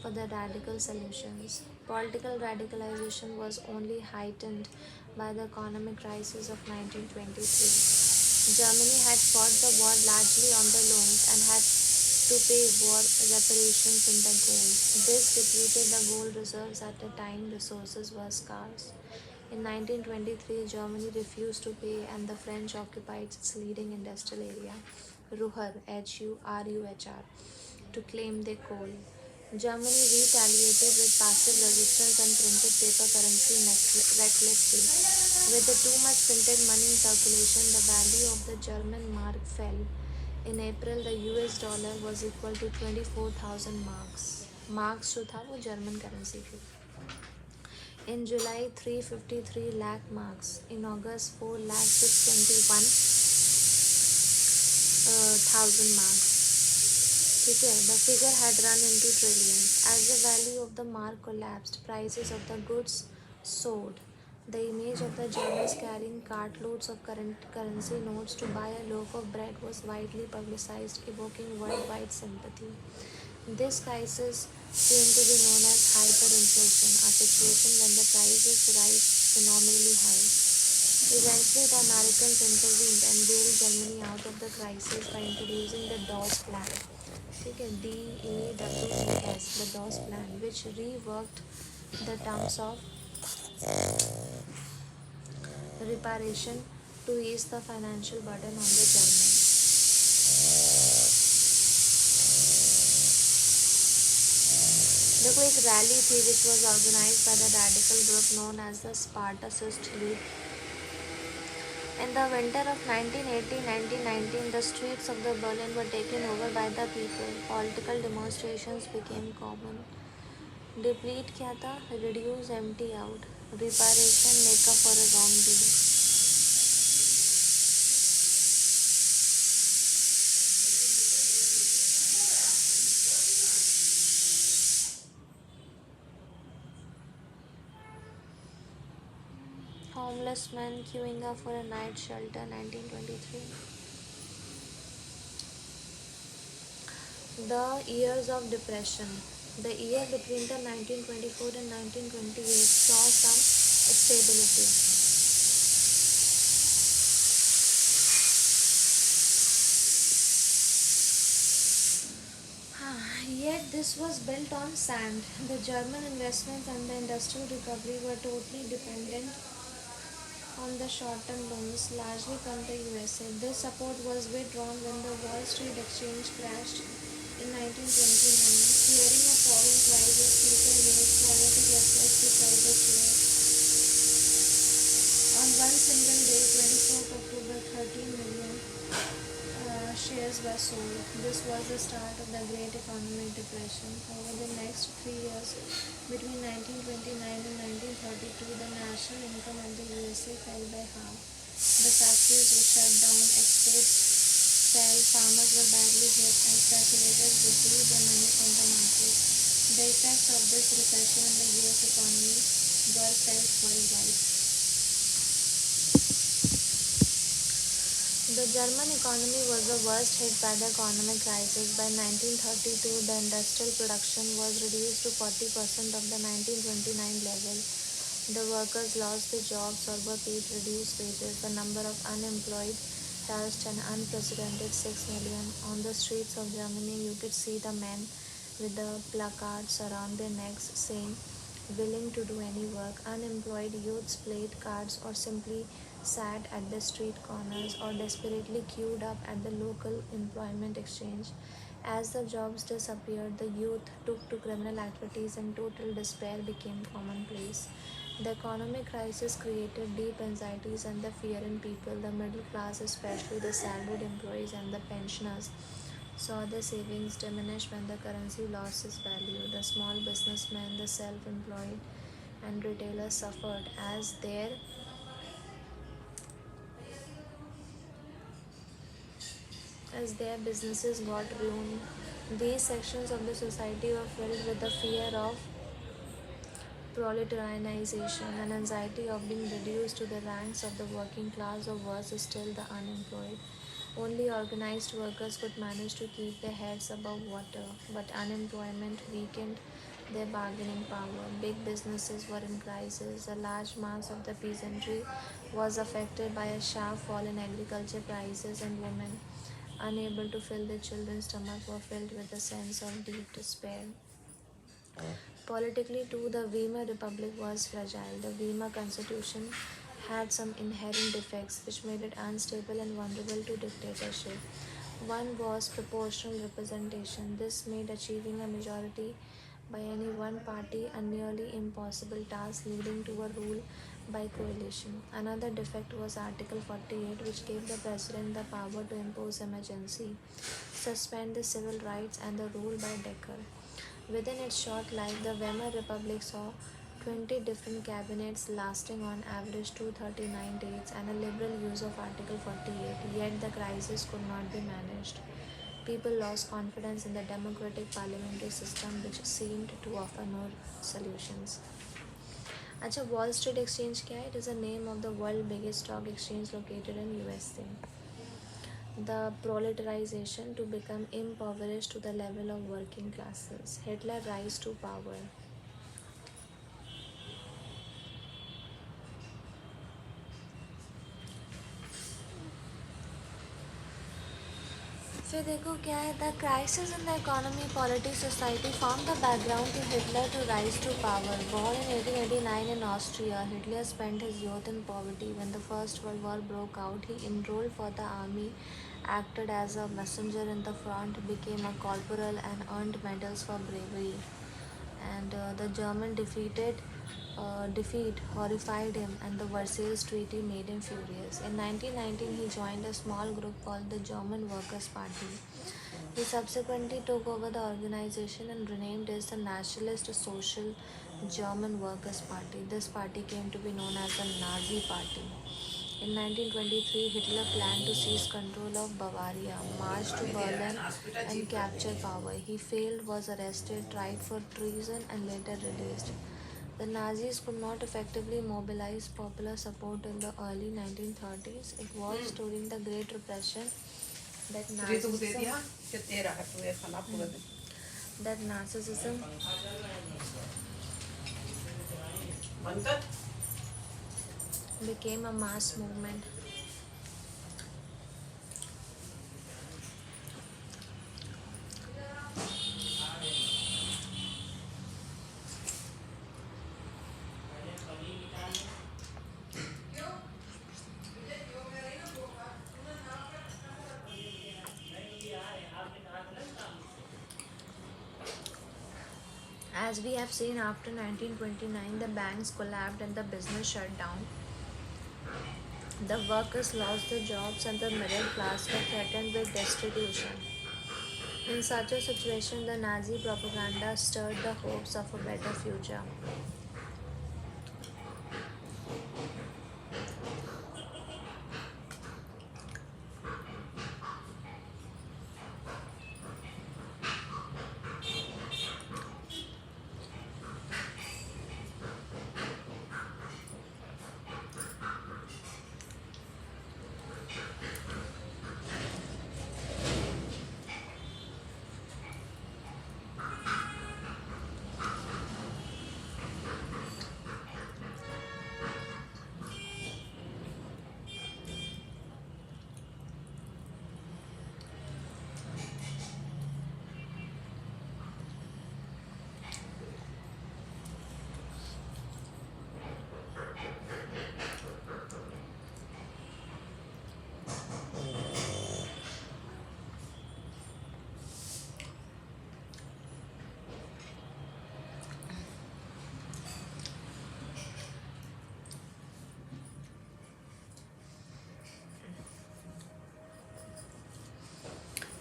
for the radical solutions. Political radicalization was only heightened by the economic crisis of 1923. Germany had fought the war largely on the loans and had to pay war reparations in the gold. This depleted the gold reserves at a time resources were scarce. In 1923, Germany refused to pay and the French occupied its leading industrial area, Ruhr, H-U-R-U-H-R, to claim their coal. Germany retaliated with passive resistance and printed paper currency recklessly. With the too much printed money in circulation, the value of the German mark fell. In April, the US dollar was equal to 24,000 marks. Marks जो था वो German currency थी. In July, 353 lakh marks. In August, 4 lakh 621 thousand marks. Okay, the figure had run into trillions. As the value of the mark collapsed, prices of the goods soared. The image of the Germans carrying cartloads of current currency notes to buy a loaf of bread was widely publicized, evoking worldwide sympathy. This crisis came to be known as hyperinflation, a situation when the prices rise phenomenally high. Eventually, the Americans intervened and bailed Germany out of the crisis by introducing the DOS plan. ठीक है, DAWES, the DOS plan, which reworked the terms of reparation to ease the financial burden on the Germans. The quick rally थी which was organized by the radical group known as the Spartacist League. In the winter of 1918-1919, the streets of the Berlin were taken over by the people. Political demonstrations became common. Deplete क्या था? Reduce, empty out. Reparation, make up for a wrong deal. homeless men queuing up for a night shelter, 1923. The years of depression. The year between the 1924 and 1928 saw some stability. Yet this was built on sand. The German investments and the industrial recovery were totally dependent on the short-term loans, largely from the USA. This support was withdrawn when the Wall Street Exchange crashed in 1929. Fearing a foreign crisis, people made frantic efforts to sell the shares. On one single day, 24th October, 13 million shares were sold. This was the start of the Great Economic Depression. Over the next 3 years, between 1929 and 1932, the national income of the USA fell by half. The factories were shut down, exports fell, farmers were badly hit, and speculators withdrew their money from the market. The effects of this recession on the US economy were felt worldwide. The German economy was the worst hit by the economic crisis. By 1932, the industrial production was reduced to 40% of the 1929 level. The workers lost their jobs or were paid reduced wages. The number of unemployed touched an unprecedented 6 million. On the streets of Germany, you could see the men with the placards around their necks saying, willing to do any work. Unemployed youths played cards or simply sat at the street corners or desperately queued up at the local employment exchange. As the jobs disappeared, the youth took to criminal activities and total despair became commonplace. The economic crisis created deep anxieties and the fear in people. The middle class, especially the salaried employees and the pensioners, saw their savings diminish when the currency lost its value. The small businessmen, the self employed, and retailers suffered as their businesses got ruined. These sections of the society were filled with the fear of proletarianization and anxiety of being reduced to the ranks of the working class or worse still the unemployed. Only organized workers could manage to keep their heads above water, but unemployment weakened their bargaining power. Big businesses were in crisis. A large mass of the peasantry was affected by a sharp fall in agriculture prices, and women, unable to fill their children's stomachs, were filled with a sense of deep despair. Politically, too, the Weimar Republic was fragile. The Weimar Constitution had some inherent defects which made it unstable and vulnerable to dictatorship. One was proportional representation. This made achieving a majority by any one party a nearly impossible task, leading to a rule by coalition. Another defect was Article 48, which gave the president the power to impose emergency, suspend the civil rights, and the rule by decree. Within its short life, the Weimar Republic saw 20 different cabinets lasting on average 239 days and a liberal use of Article 48, yet the crisis could not be managed. People lost confidence in the democratic parliamentary system, which seemed to offer no solutions. अच्छा, Wall Street Exchange क्या है? It is the name of the world biggest stock exchange located in USA. The proletarization to become impoverished to the level of working classes. Hitler rise to power. फिर देखो क्या है, the crisis in the economy politics society form the background to Hitler to rise to power. Born in 1889 in Austria, Hitler spent his youth in poverty. When the First World War broke out, he enrolled for the army, acted as a messenger in the front, became a corporal, and earned medals for bravery. And the German defeat horrified him, and the Versailles Treaty made him furious. In 1919, he joined a small group called the German Workers' Party. He subsequently took over the organization and renamed it the Nationalist Social German Workers' Party. This party came to be known as the Nazi Party. In 1923, Hitler planned to seize control of Bavaria, march to Berlin, and capture power. He failed, was arrested, tried for treason, and later released. The Nazis could not effectively mobilize popular support in the early 1930s. It was during the Great Repression that narcissism became a mass movement. As we have seen, after 1929, the banks collapsed and the business shut down. The workers lost their jobs and the middle class were threatened with destitution. In such a situation, the Nazi propaganda stirred the hopes of a better future.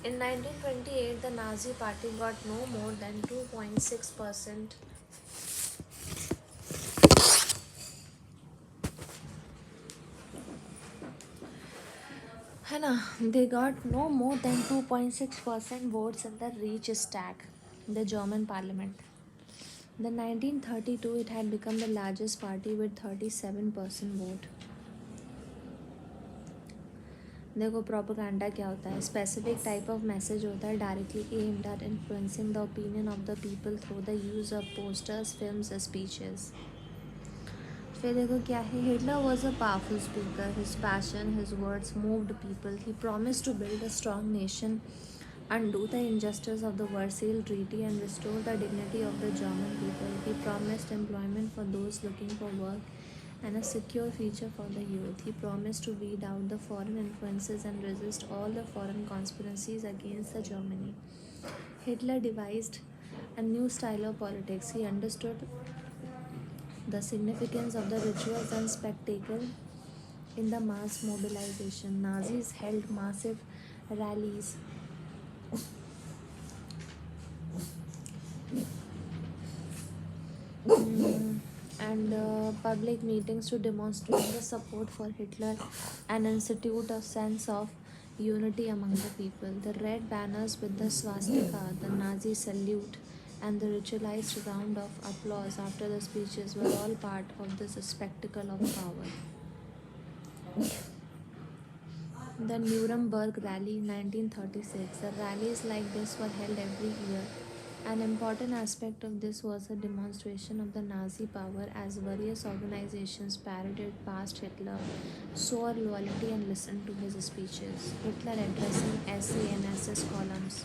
In 1928, the Nazi Party got no more than 2.6%. They got no more than 2.6% votes in the Reichstag, the German parliament. The 1932, it had become the largest party with 37% vote. देखो propaganda क्या होता है, specific type of message होता है directly aimed at influencing the opinion of the people through the use of posters, films, speeches. फिर देखो क्या है, Hitler was a powerful speaker. His passion, his words moved people. He promised to build a strong nation, undo the injustice of the Versailles Treaty, and restore the dignity of the German people. He promised employment for those looking for work and a secure future for the youth. He promised to weed out the foreign influences and resist all the foreign conspiracies against the Germany. Hitler devised a new style of politics. He understood the significance of the rituals and spectacle in the mass mobilization. Nazis held massive rallies and public meetings to demonstrate the support for Hitler and institute a sense of unity among the people. The red banners with the swastika, the Nazi salute, and the ritualized round of applause after the speeches were all part of this spectacle of power. The Nuremberg Rally 1936. The rallies like this were held every year. An important aspect of this was a demonstration of the Nazi power as various organizations paraded past Hitler, swore loyalty, and listened to his speeches. Hitler addressing SA and SS columns.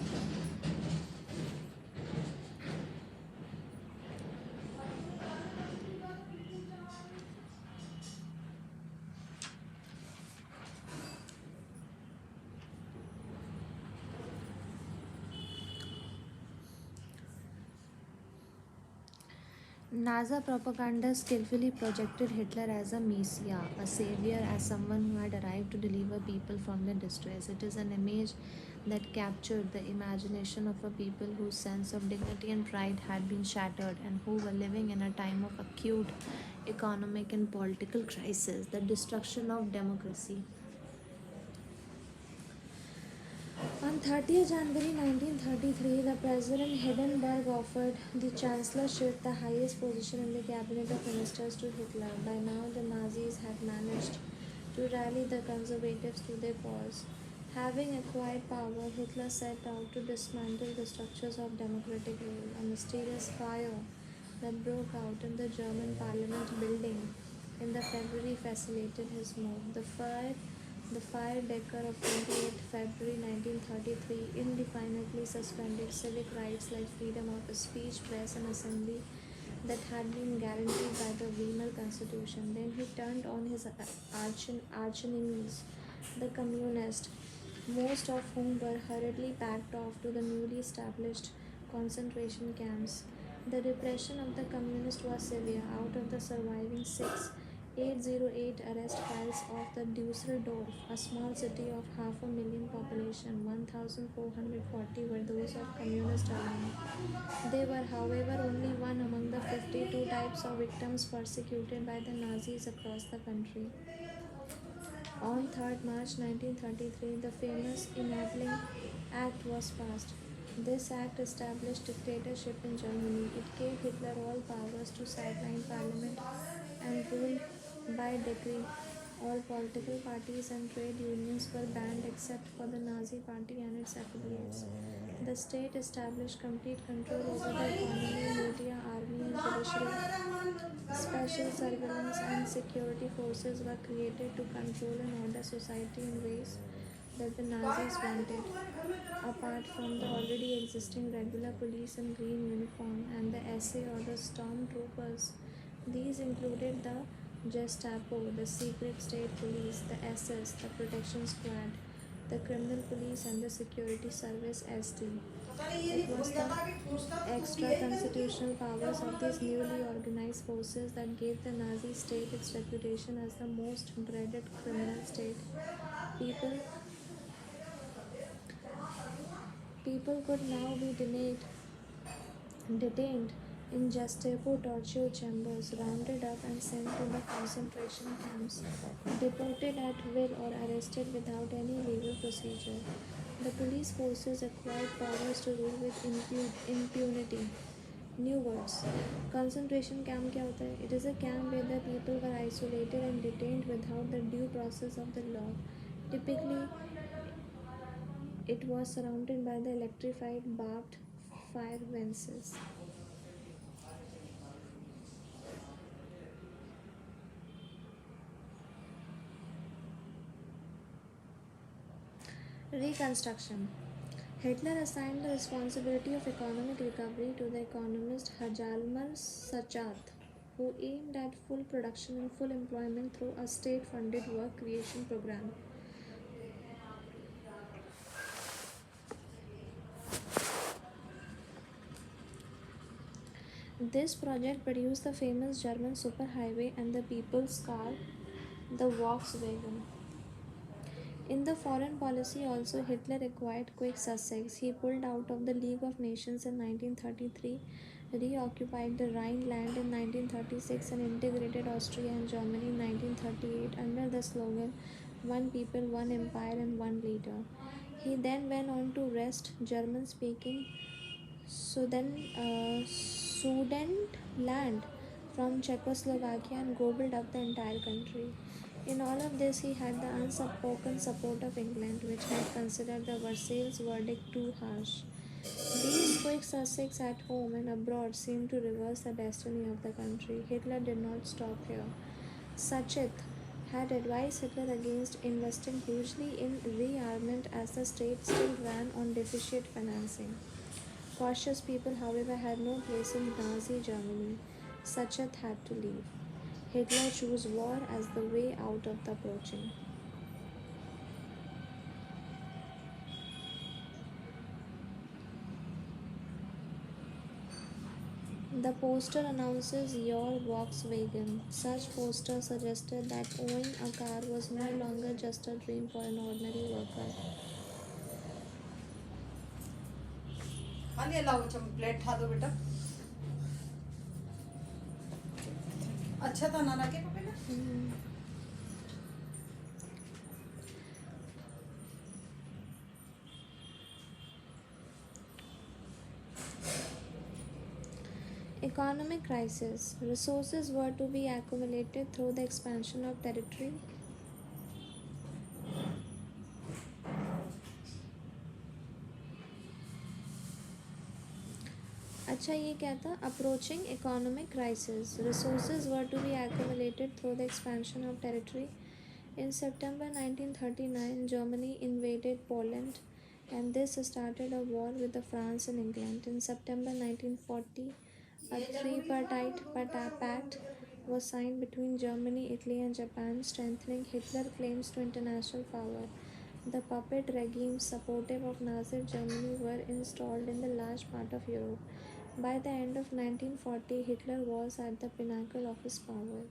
Nazi propaganda skillfully projected Hitler as a messiah, a savior, as someone who had arrived to deliver people from their distress. It is an image that captured the imagination of a people whose sense of dignity and pride had been shattered and who were living in a time of acute economic and political crisis, the destruction of democracy. On On 30th January 1933, the President Hindenburg offered the Chancellorship, the highest position in the cabinet of ministers, to Hitler. By now, the Nazis had managed to rally the conservatives to their cause. Having acquired power, Hitler set out to dismantle the structures of democratic rule. A mysterious fire that broke out in the German parliament building in the February facilitated his move. The fire Decker of 28 February 1933 indefinitely suspended civic rights like freedom of speech, press, and assembly that had been guaranteed by the Weimar Constitution. Then he turned on his archenemies, the communists, most of whom were hurriedly packed off to the newly established concentration camps. The repression of the communists was severe. Out of the surviving 808 arrest files of the Dusseldorf, a small city of 500,000 population, 1,440 were those of communist alone. They were, however, only one among the 52 types of victims persecuted by the Nazis across the country. On 3rd March 1933, the famous Enabling Act was passed. This act established dictatorship in Germany. It gave Hitler all powers to sideline parliament and rule by decree. All political parties and trade unions were banned except for the Nazi Party and its affiliates. The state established complete control over the economy, media, army, and judiciary. Special surveillance and security forces were created to control and order society in ways that the Nazis wanted. Apart from the already existing regular police in green uniform and the SA or the stormtroopers, these included the Gestapo, the secret state police, the SS, the protection squad, the criminal police, and the security service SD. It was the extra constitutional powers of these newly organized forces that gave the Nazi state its reputation as the most dreaded criminal state. People People could now be detained in Gestapo torture chambers, rounded up and sent to the concentration camps, deported at will or arrested without any legal procedure. The police forces acquired powers to rule with impunity. New words. Concentration camp क्या होता है? It is a camp where the people were isolated and detained without the due process of the law. Typically, it was surrounded by the electrified barbed fire fences. Reconstruction. Hitler assigned the responsibility of economic recovery to the economist Hjalmar Schacht, who aimed at full production and full employment through a state-funded work creation program. This project produced the famous German superhighway and the people's car, the Volkswagen. In the foreign policy also, Hitler acquired quick Sussex. He pulled out of the League of Nations in 1933, reoccupied the Rhineland in 1936, and integrated Austria and Germany in 1938 under the slogan "One People, One Empire, and One Leader." He then went on to wrest German-speaking Sudetenland from Czechoslovakia and gobbled up the entire country. In all of this, he had the unspoken support of England, which had considered the Versailles verdict too harsh. These quick Sussex at home and abroad seemed to reverse the destiny of the country. Hitler did not stop here. Sachit had advised Hitler against investing hugely in rearmament as the state still ran on deficient financing. Cautious people, however, had no place in Nazi Germany. Sachet had to leave. Hitler chose war as the way out of the approaching. The poster announces your Volkswagen. Such poster suggested that owning a car was no longer just a dream for an ordinary worker. खाली लाओ plate खा दो बेटा अच्छा था नाना के पापा ना Economic crisis. Resources were to be accumulated through the expansion of territory. अच्छा ये क्या था? Approaching economic crisis. Resources were to be accumulated through the expansion of territory. In September 1939, Germany invaded Poland, and this started a war with the France and England. In September 1940, a tripartite pact was signed between Germany, Italy, and Japan, strengthening Hitler's claims to international power. The puppet regimes supportive of Nazi Germany were installed in the large part of Europe. By the end of 1940, Hitler was at the pinnacle of his power.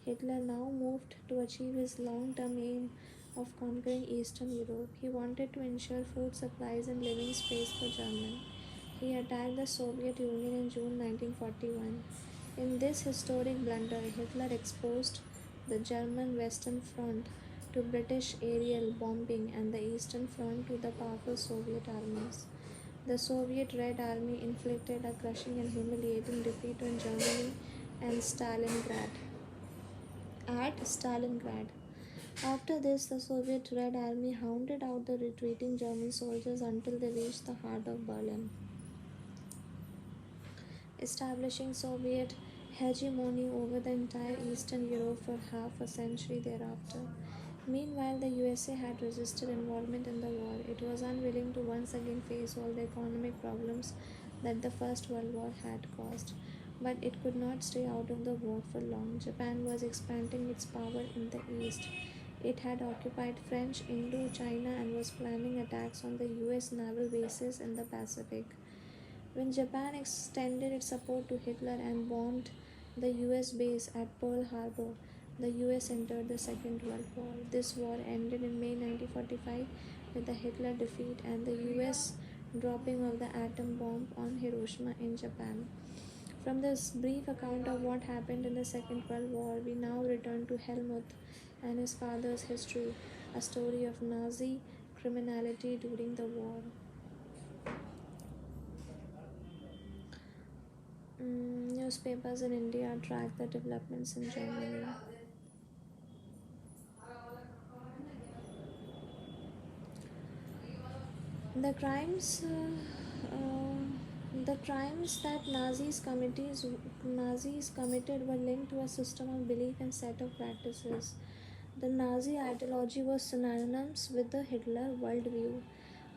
Hitler now moved to achieve his long term aim of conquering Eastern Europe. He wanted to ensure food supplies and living space for Germans. He attacked the Soviet Union in June 1941. In this historic blunder, Hitler exposed the German Western Front to British aerial bombing and the Eastern Front to the powerful Soviet armies. The Soviet Red Army inflicted a crushing and humiliating defeat on Germany and Stalingrad. After this, the Soviet Red Army hounded out the retreating German soldiers until they reached the heart of Berlin, establishing Soviet hegemony over the entire Eastern Europe for half a century thereafter. Meanwhile, the USA had resisted involvement in the war. It was unwilling to once again face all the economic problems that the First World War had caused. But it could not stay out of the war for long. Japan was expanding its power in the east. It had occupied French Indochina and was planning attacks on the US naval bases in the Pacific. When Japan extended its support to Hitler and bombed the US base at Pearl Harbor, the US entered the Second World War. This war ended in May 1945 with the Hitler defeat and the US dropping of the atom bomb on Hiroshima in Japan. From this brief account of what happened in the Second World War, we now return to Helmut and his father's history, a story of Nazi criminality during the war. Newspapers in India track the developments in Germany. The crimes, the crimes that Nazis committed were linked to a system of belief and set of practices. The Nazi ideology was synonymous with the Hitler worldview.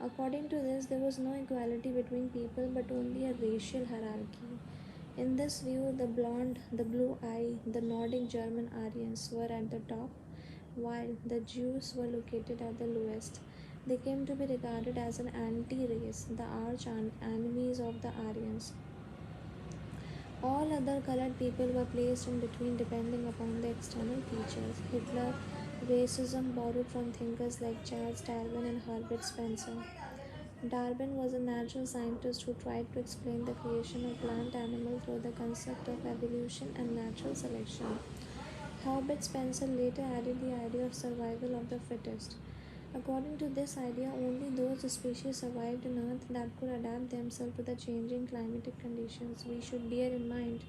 According to this, there was no equality between people but only a racial hierarchy. In this view, the blonde, the blue eye, the Nordic German Aryans were at the top, while the Jews were located at the lowest. They came to be regarded as an anti race, the arch enemies of the Aryans. All other colored people were placed in between depending upon their external features. Hitler racism borrowed from thinkers like Charles Darwin and Herbert Spencer. Darwin was a natural scientist who tried to explain the creation of plant animal through the concept of evolution and natural selection. Herbert Spencer later added the idea of survival of the fittest. According to this idea, only those species survived on Earth that could adapt themselves to the changing climatic conditions. We should bear in mind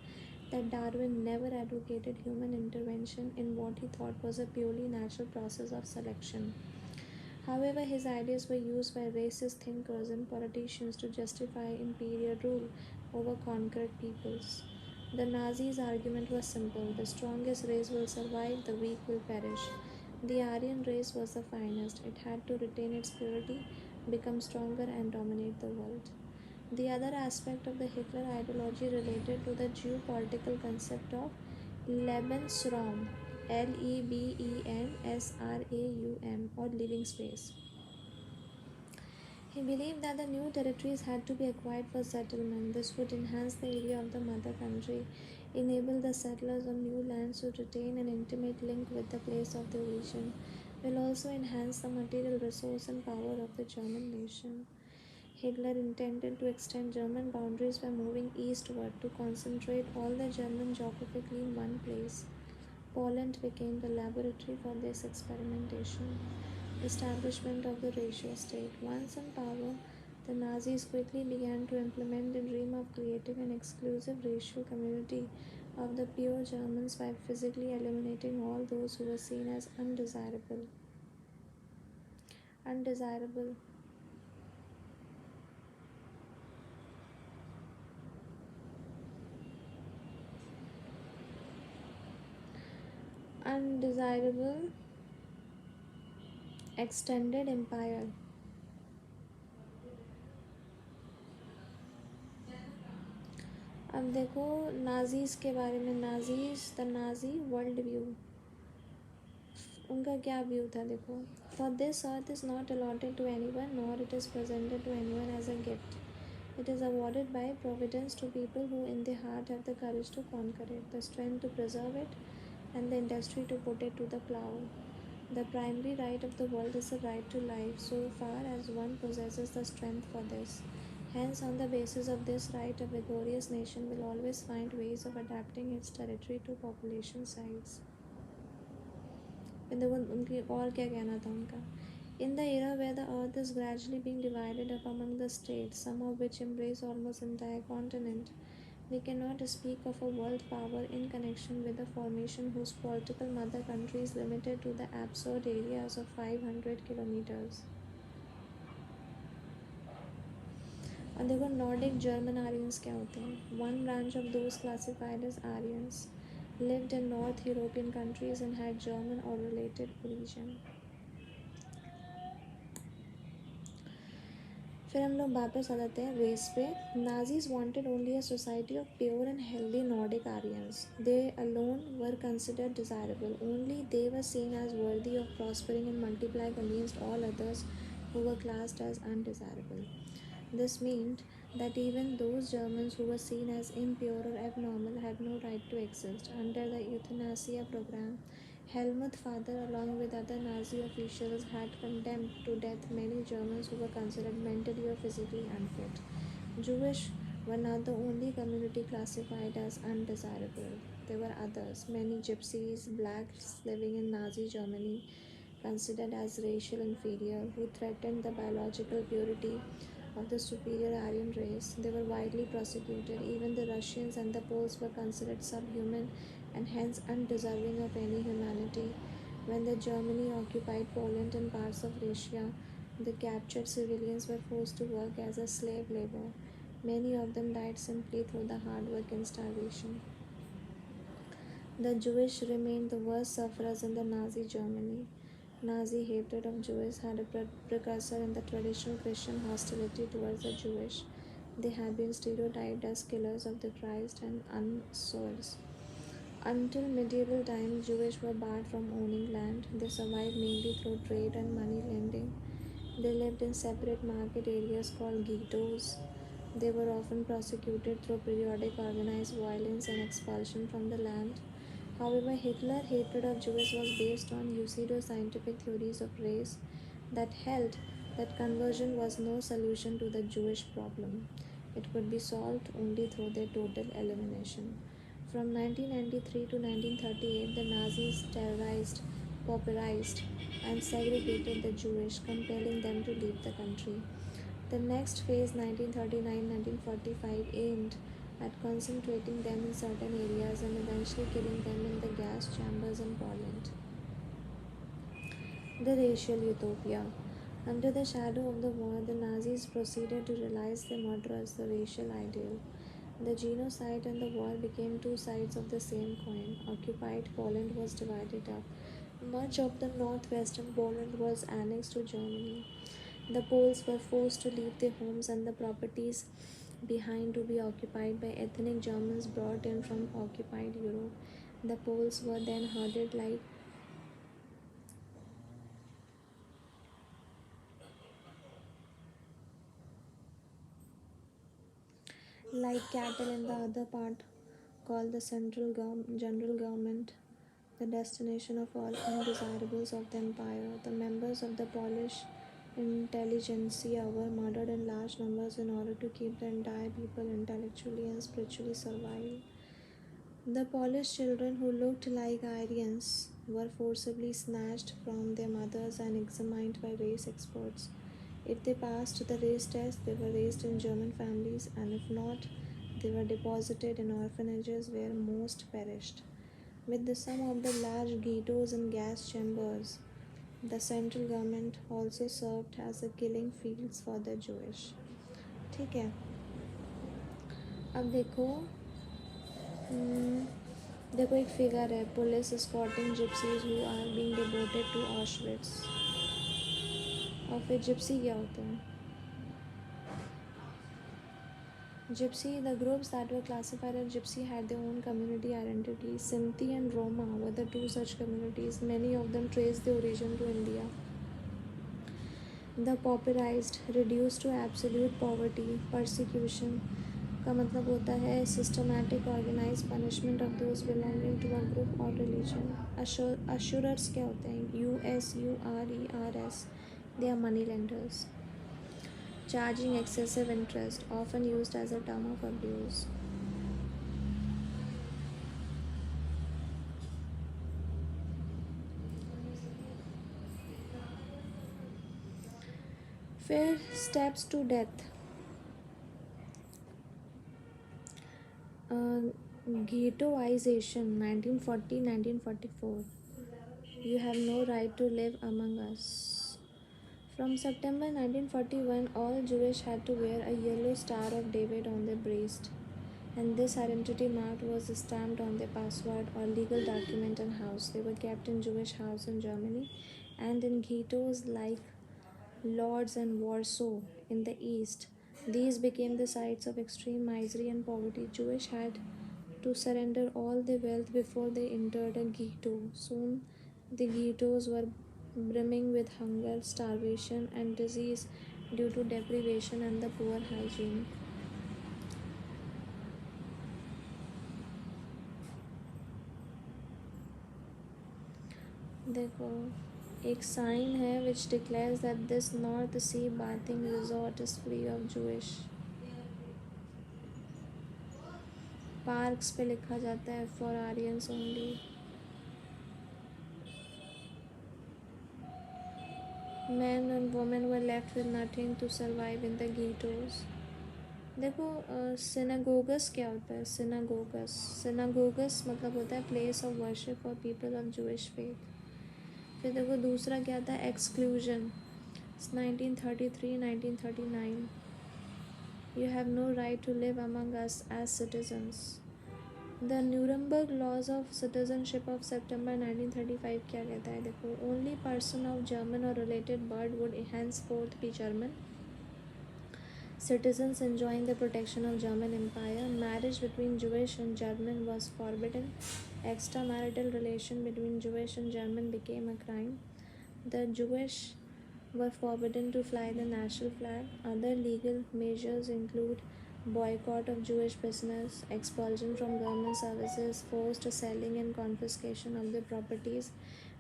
that Darwin never advocated human intervention in what he thought was a purely natural process of selection. However, his ideas were used by racist thinkers and politicians to justify imperial rule over conquered peoples. The Nazis' argument was simple: the strongest race will survive, the weak will perish. The Aryan race was the finest. It had to retain its purity, become stronger, and dominate the world. The other aspect of the Hitler ideology related to the geopolitical concept of Lebensraum, Lebensraum, or living space. He believed that the new territories had to be acquired for settlement. This would enhance the area of the mother country, enable the settlers of new lands to retain an intimate link with the place of their origin, will also enhance the material resource and power of the German nation. Hitler intended to extend German boundaries by moving eastward to concentrate all the German geographically in one place. Poland became the laboratory for this experimentation. Establishment of the ratio state. Once in power, The Nazis quickly began to implement the dream of creating an exclusive racial community of the pure Germans by physically eliminating all those who were seen as undesirable. Undesirable. Undesirable extended empire. अब देखो Nazis के बारे में, Nazis the Nazi world view, उनका क्या view था देखो. For this earth is not allotted to anyone nor it is presented to anyone as a gift. It is awarded by Providence to people who in their heart have the courage to conquer it, the strength to preserve it, and the industry to put it to the plow. The primary right of the world is the right to life, so far as one possesses the strength for this. Hence, on the basis of this right, a vigorous nation will always find ways of adapting its territory to population size. देखो उनकी और क्या कहना था उनका. In the era where the earth is gradually being divided up among the states, some of which embrace almost entire continent, we cannot speak of a world power in connection with a formation whose political mother country is limited to the absurd areas of 500 kilometers. और देखो Nordic German Aryans क्या होते हैं. One branch of those classified as Aryans lived in North European countries and had German or related origin. फिर हम लोग वापस आ जाते हैं रेस पे. Nazis wanted only a society of pure and healthy Nordic Aryans. They alone were considered desirable. Only they were seen as worthy of prospering and multiply against all others who were classed as undesirable. This meant that even those Germans who were seen as impure or abnormal had no right to exist. Under the euthanasia program, Helmut Father, along with other Nazi officials, had condemned to death many Germans who were considered mentally or physically unfit. Jewish were not the only community classified as undesirable. There were others, many gypsies, blacks living in Nazi Germany, considered as racial inferior, who threatened the biological purity of the superior Aryan race. They were widely prosecuted. Even the Russians and the Poles were considered subhuman and hence undeserving of any humanity. When the Germany occupied Poland and parts of Russia, the captured civilians were forced to work as a slave labor. Many of them died simply through the hard work and starvation. The Jewish remained the worst sufferers in the Nazi Germany. Nazi hatred of Jews had a precursor in the traditional Christian hostility towards the Jewish. They had been stereotyped as killers of the Christ and unsouls. Until medieval times, Jewish were barred from owning land. They survived mainly through trade and money lending. They lived in separate market areas called ghettos. They were often prosecuted through periodic organized violence and expulsion from the land. However, Hitler's hatred of Jews was based on pseudo-scientific theories of race that held that conversion was no solution to the Jewish problem. It could be solved only through their total elimination. From 1993 to 1938, the Nazis terrorized, pauperized, and segregated the Jewish, compelling them to leave the country. The next phase, 1939-1945, aimed at concentrating them in certain areas and eventually killing them in the gas chambers in Poland. The racial utopia. Under the shadow of the war, the Nazis proceeded to realize their murder as the racial ideal. The genocide and the war became two sides of the same coin. Occupied Poland was divided up. Much of the northwestern Poland was annexed to Germany. The Poles were forced to leave their homes and the properties behind to be occupied by ethnic Germans brought in from occupied Europe. The Poles were then herded like cattle in the other part called the General Government, the destination of all undesirables of the empire. The members of the Polish intelligentsia were murdered in large numbers in order to keep the entire people intellectually and spiritually servile. The Polish children who looked like Aryans were forcibly snatched from their mothers and examined by race experts. If they passed the race test, they were raised in German families, and if not, they were deposited in orphanages where most perished. With the sum of the large ghettos and gas chambers, the central government also served as a killing fields for the Jewish. ठीक है. अब देखो, देखो एक figure है, police spotting gypsies who are being deported to Auschwitz. और फिर Gypsy क्या होता है? Gypsy, the groups that were classified as Gypsy had their own community identity. Sinti and Roma were the two such communities. Many of them traced their origin to India. The pauperized, reduced to absolute poverty, persecution का मतलब होता है systematic organized punishment of those belonging to a group or religion. Assurers क्या होते हैं? USURERS. They are money lenders. Charging excessive interest, often used as a term of abuse. फिर steps to death. Ghettoization 1940-1944. You have no right to live among us. From September 1941, all Jewish had to wear a yellow Star of David on their breast, and this identity mark was stamped on their passport or legal document and house. They were kept in Jewish house in Germany and in ghettos like Lodz and Warsaw in the east. These became the sites of extreme misery and poverty. Jewish had to surrender all their wealth before they entered a ghetto. Soon the ghettos were brimming with hunger, starvation, and disease due to deprivation and the poor hygiene. देखो एक sign है which declares that this North Sea bathing resort is free of Jewish. Parks पे लिखा जाता है for Aryans only. Men and women were left with nothing to survive in the ghettos. देखो synagogues क्या होता है? Synagogues मतलब होता है place of worship for people of Jewish faith. फिर देखो दूसरा क्या था? Exclusion 1933-1939. You have no right to live among us as citizens. The Nuremberg Laws of Citizenship of September 1935 क्या कहता है? देखो, only person of German or related birth would henceforth be German. Citizens enjoying the protection of German Empire. Marriage between Jewish and German was forbidden. Extramarital relation between Jewish and German became a crime. The Jewish were forbidden to fly the national flag. Other legal measures include boycott of Jewish business, expulsion from government services, forced selling and confiscation of their properties.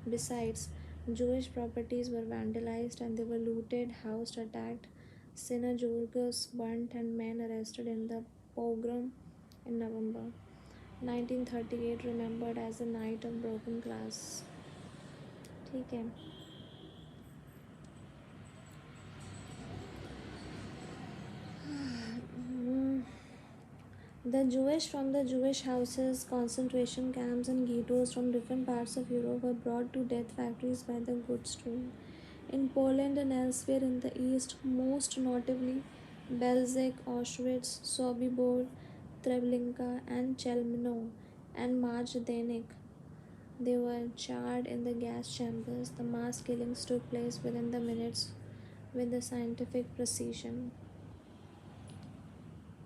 Besides, Jewish properties were vandalized and they were looted, housed, attacked, synagogues burnt, and men arrested in the pogrom in November 1938, remembered as the Night of Broken Glass. ठीक है. The Jewish from the Jewish houses, concentration camps, and ghettos from different parts of Europe were brought to death factories by the goods stream. In Poland and elsewhere in the east, most notably Belzec, Auschwitz, Sobibor, Treblinka, and Chelmno, and Majdanek, they were charred in the gas chambers. The mass killings took place within the minutes with the scientific precision.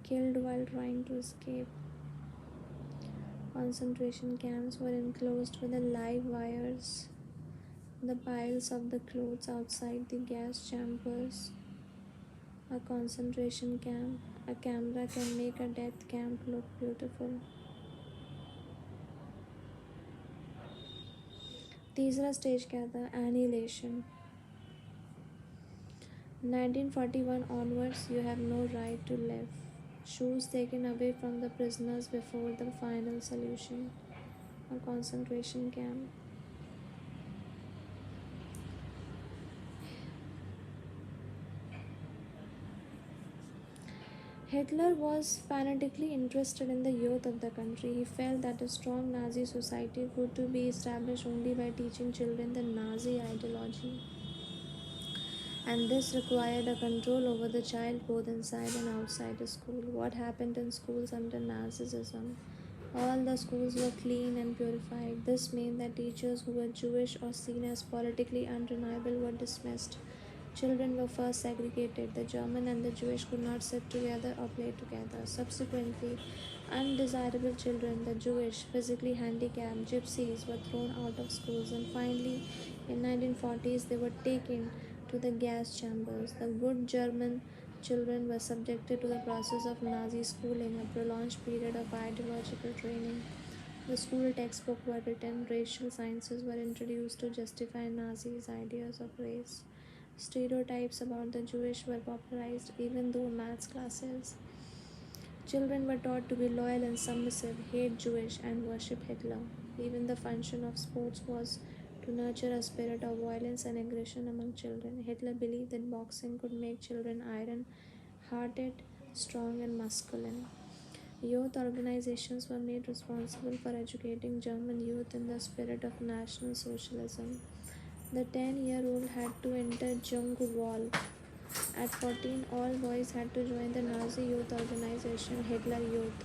Killed while trying to escape. Concentration camps were enclosed with the live wires. The piles of the clothes outside the gas chambers. A concentration camp. A camera can make a death camp look beautiful. तीसरा stage क्या था? Annihilation. 1941 onwards, you have no right to live. Shoes taken away from the prisoners before the final solution. A concentration camp. Hitler was fanatically interested in the youth of the country. He felt that a strong Nazi society could to be established only by teaching children the Nazi ideology, and this required a control over the child both inside and outside the school. What happened in schools under Nazism? All the schools were clean and purified. This meant that teachers who were Jewish or seen as politically unreliable were dismissed. Children were first segregated. The German and the Jewish could not sit together or play together. Subsequently, undesirable children, the Jewish, physically handicapped, gypsies, were thrown out of schools, and finally, in 1940s, they were taken to the gas chambers. The good German children were subjected to the process of Nazi schooling, a prolonged period of ideological training. The school textbook were written, racial sciences were introduced to justify Nazis' ideas of race. Stereotypes about the Jewish were popularized even though maths classes. Children were taught to be loyal and submissive, hate Jewish, and worship Hitler. Even the function of sports was to nurture a spirit of violence and aggression among children. Hitler believed that boxing could make children iron hearted, strong, and masculine. Youth organizations were made responsible for educating German youth in the spirit of National Socialism. The 10-year-old had to enter Jungwall. At 14, all boys had to join the Nazi youth organization Hitler Youth,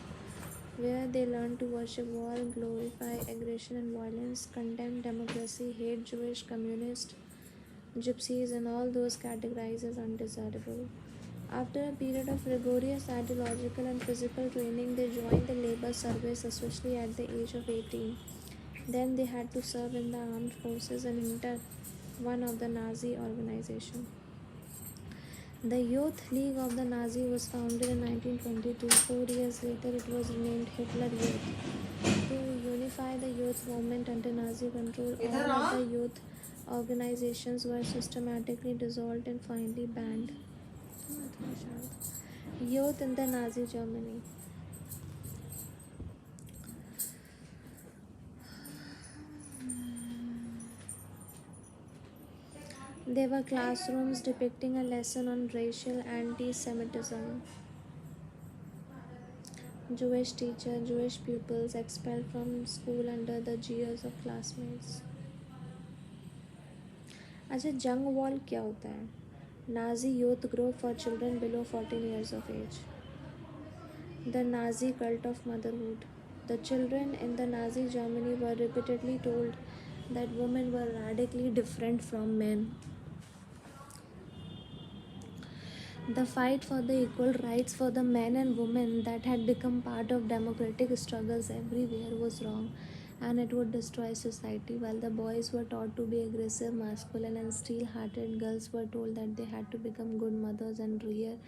where they learned to worship war, glorify aggression and violence, condemn democracy, hate Jewish, communist, gypsies, and all those categorized as undesirable. After a period of rigorous ideological and physical training, they joined the labor service, especially at the age of 18. Then they had to serve in the armed forces and enter one of the Nazi organization. The Youth League of the Nazi was founded in 1922. 4 years later, it was renamed Hitler Youth. To unify the youth movement under Nazi control, all other youth organizations were systematically dissolved and finally banned. Youth in the Nazi Germany. There were classrooms depicting a lesson on racial anti Semitism. Jewish teacher, Jewish pupils expelled from school under the jeers of classmates. अच्छा जंग wall क्या होता है? Nazi youth group for children below 14 years of age. The Nazi cult of motherhood. The children in the Nazi Germany were repeatedly told that women were radically different from men. The fight for the equal rights for the men and women that had become part of democratic struggles everywhere was wrong, and it would destroy society. While the boys were taught to be aggressive, masculine, and steel hearted, girls were told that they had to become good mothers and rear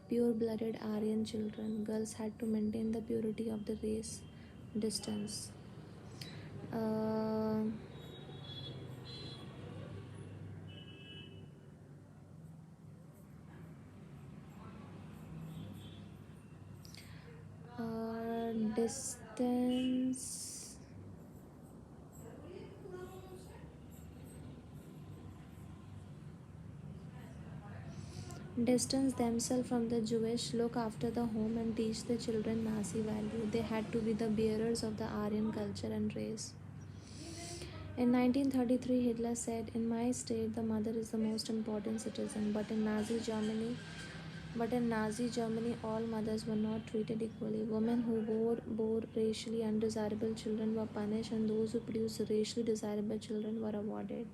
pure blooded Aryan children. Girls had to maintain the purity of the race. Distance. Uh, Distance. Distance themselves from the Jewish, look after the home, and teach the children Nazi value. They had to be the bearers of the Aryan culture and race. In 1933, Hitler said, "In my state, the mother is the most important citizen." But in Nazi Germany, all mothers were not treated equally. Women who bore racially undesirable children were punished, and those who produced racially desirable children were awarded.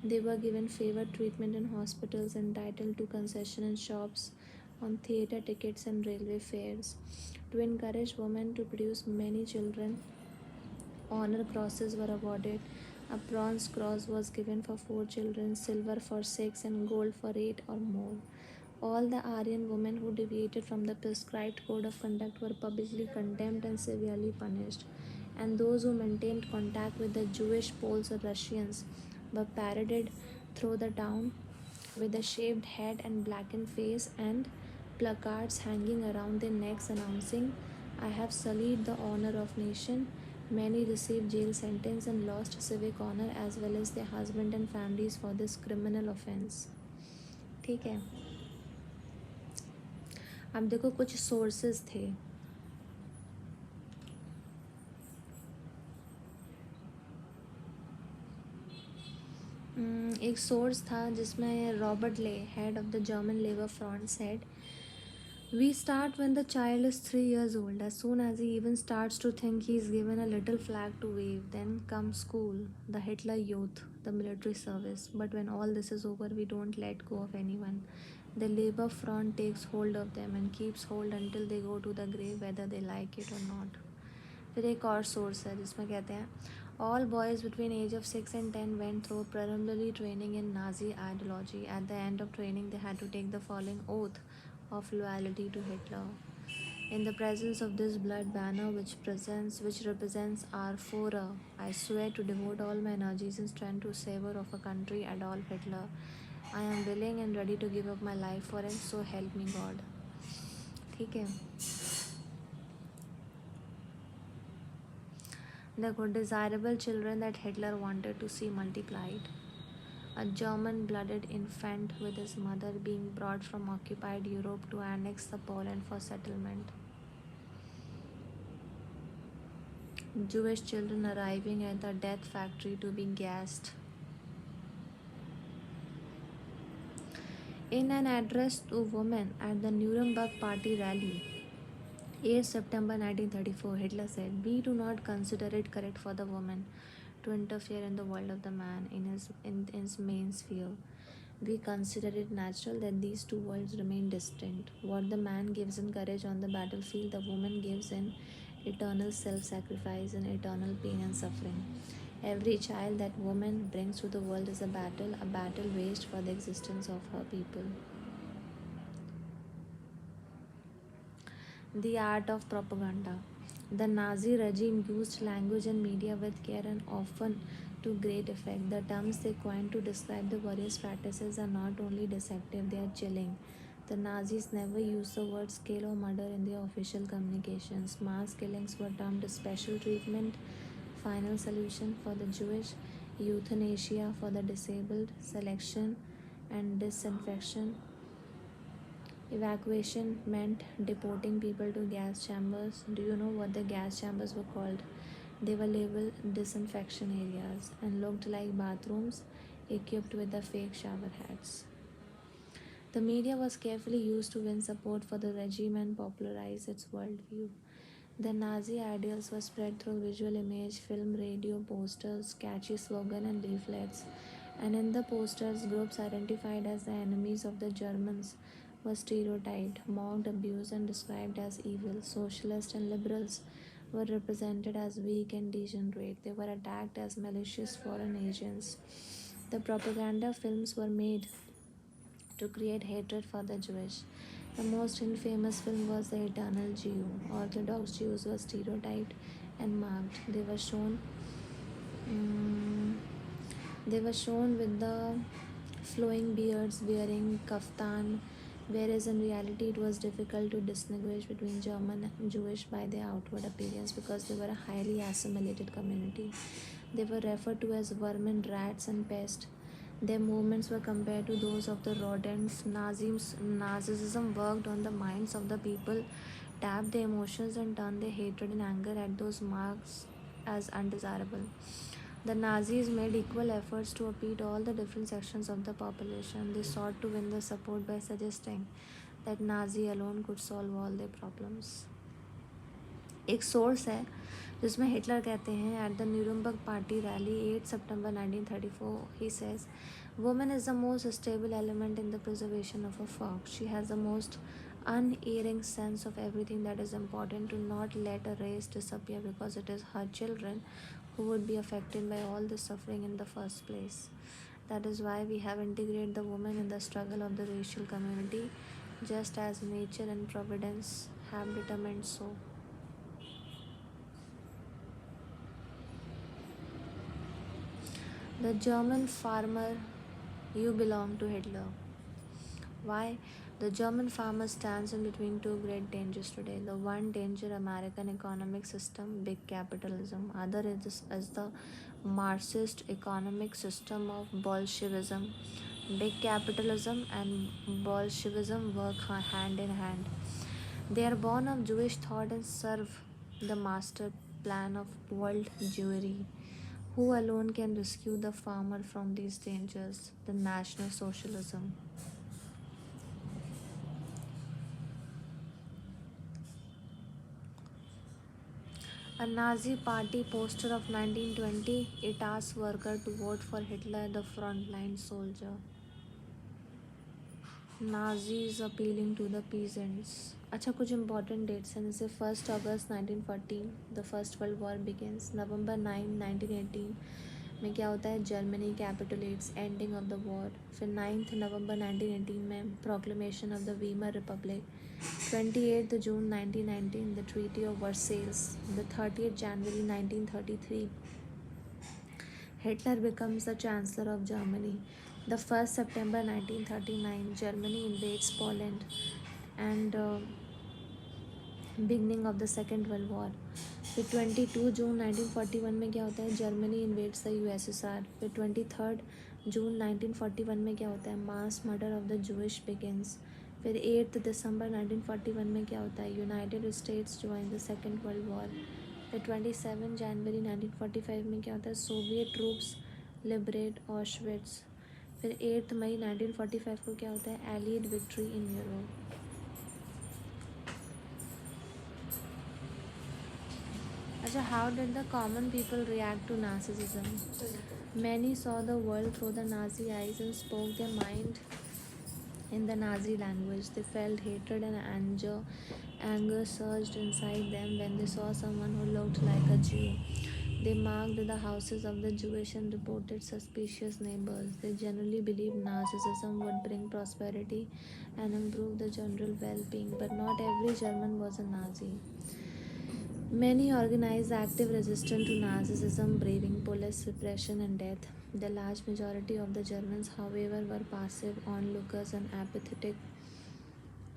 They were given favored treatment in hospitals, entitled to concession in shops, on theatre tickets and railway fares. To encourage women to produce many children, honor crosses were awarded. A bronze cross was given for 4 children, silver for 6, and gold for 8 or more. All the Aryan women who deviated from the prescribed code of conduct were publicly condemned and severely punished, and those who maintained contact with the Jewish Poles or Russians were paraded through the town with a shaved head and blackened face, and placards hanging around their necks announcing, "I have sullied the honor of nation." Many received jail sentence and lost civic honor as well as their husband and families for this criminal offense. ठीक है. अब देखो कुछ sources थे। एक source था जिसमें Robert ले, head of the German labour front, said, "We start when the child is 3 years old. As soon as he even starts to think, he is given a little flag to wave. Then comes school, the Hitler Youth, the military service. But when all this is over, we don't let go of anyone. The labor front takes hold of them and keeps hold until they go to the grave, whether they like it or not." फिर एक और source है जिसमें कहते हैं, "All boys between age of 6 and 10 went through preliminary training in Nazi ideology. At the end of training, they had to take the following oath of loyalty to Hitler. In the presence of this blood banner which represents our Führer, I swear to devote all my energies and strength to savor of a country, Adolf Hitler. I am willing and ready to give up my life for him, so help me God." ठीक है, देखो, desirable children that Hitler wanted to see multiplied. A German blooded infant with his mother being brought from occupied Europe to annex the Poland for settlement. Jewish children arriving at the death factory to be gassed. In an address to women at the Nuremberg Party rally, 8 September 1934, Hitler said, "We do not consider it correct for the woman to interfere in the world of the man in his main sphere. We consider it natural that these two worlds remain distinct. What the man gives in courage on the battlefield, the woman gives in eternal self-sacrifice and eternal pain and suffering. Every child that woman brings to the world is a battle waged for the existence of her people." The art of propaganda. The Nazi regime used language and media with care and often to great effect. The terms they coined to describe the various practices are not only deceptive, they are chilling. The Nazis never used the words kill or murder in their official communications. Mass killings were termed special treatment, final solution for the Jewish, euthanasia for the disabled, selection and disinfection. Evacuation meant deporting people to gas chambers. Do you know what the gas chambers were called? They were labeled disinfection areas and looked like bathrooms equipped with the fake shower heads. The media was carefully used to win support for the regime and popularize its worldview. The Nazi ideals were spread through visual image, film, radio, posters, catchy slogan and leaflets. And in the posters, groups identified as the enemies of the Germans were stereotyped, mocked, abused, and described as evil. Socialists and liberals were represented as weak and degenerate. They were attacked as malicious foreign agents. The propaganda films were made to create hatred for the Jewish. The most infamous film was The Eternal Jew. Orthodox Jews were stereotyped and marked. Mm, they were shown with the flowing beards, wearing kaftan, whereas in reality it was difficult to distinguish between German and Jewish by their outward appearance because they were a highly assimilated community. They were referred to as vermin, rats, and pests. Their movements were compared to those of the rodents. Nazism worked on the minds of the people, tapped their emotions, and turned their hatred and anger at those marks as undesirable. The Nazis made equal efforts to appease all the different sections of the population. They sought to win the support by suggesting that Nazi alone could solve all their problems. एक source है जिसमें Hitler कहते हैं, at the Nuremberg party rally 8 September 1934, he says, "Woman is the most stable element in the preservation of a flock. She has the most unerring sense of everything that is important. To not let a race disappear because it is her children who would be affected by all the suffering in the first place. That is why we have integrated the woman in the struggle of the racial community, just as nature and providence have determined so." The German farmer, you belong to Hitler. Why? The German farmer stands in between two great dangers today. The one danger, American economic system, big capitalism. Other is the Marxist economic system of Bolshevism. Big capitalism and Bolshevism work hand in hand. They are born of Jewish thought and serve the master plan of world Jewry, who alone can rescue the farmer from these dangers, the National Socialism. A Nazi party poster of 1920, it asks workers to vote for Hitler, the frontline soldier. Nazis appealing to the peasants. अच्छा कुछ important dates हैं जैसे 1st August 1914 the First World War begins. November 9 1918 में क्या होता है, Germany capitulates, ending of the war. फिर 9th November 1918 में proclamation of the Weimar Republic. 28th June 1919 the Treaty of Versailles. The 30th January 1933 Hitler becomes the Chancellor of Germany. The 1st September 1939 Germany invades Poland and beginning of the Second World War. फिर 22 जून 1941 में क्या होता है, Germany invades the USSR. फिर 23 जून 1941 में क्या होता है, mass murder of the Jewish begins. फिर 8 दिसंबर 1941 में क्या होता है, United states join the second world war. फिर 27 जनवरी 1945 में क्या होता है, सोवियत ट्रूप्स लिबरेट ऑशविट्स. फिर 8 मई 1945 को क्या होता है, एलिड विक्ट्री इन यूरोप. अच्छा, how did the common people react to narcissism? Many saw the world through the Nazi eyes and spoke their mind in the Nazi language. They felt hatred and anger. Anger surged inside them when they saw someone who looked like a Jew. They marked the houses of the Jewish and reported suspicious neighbors. They generally believed Nazism would bring prosperity and improve the general well-being, but not every German was a Nazi. Many organized active resistance to Nazism, braving police repression and death. The large majority of the Germans, however, were passive onlookers and apathetic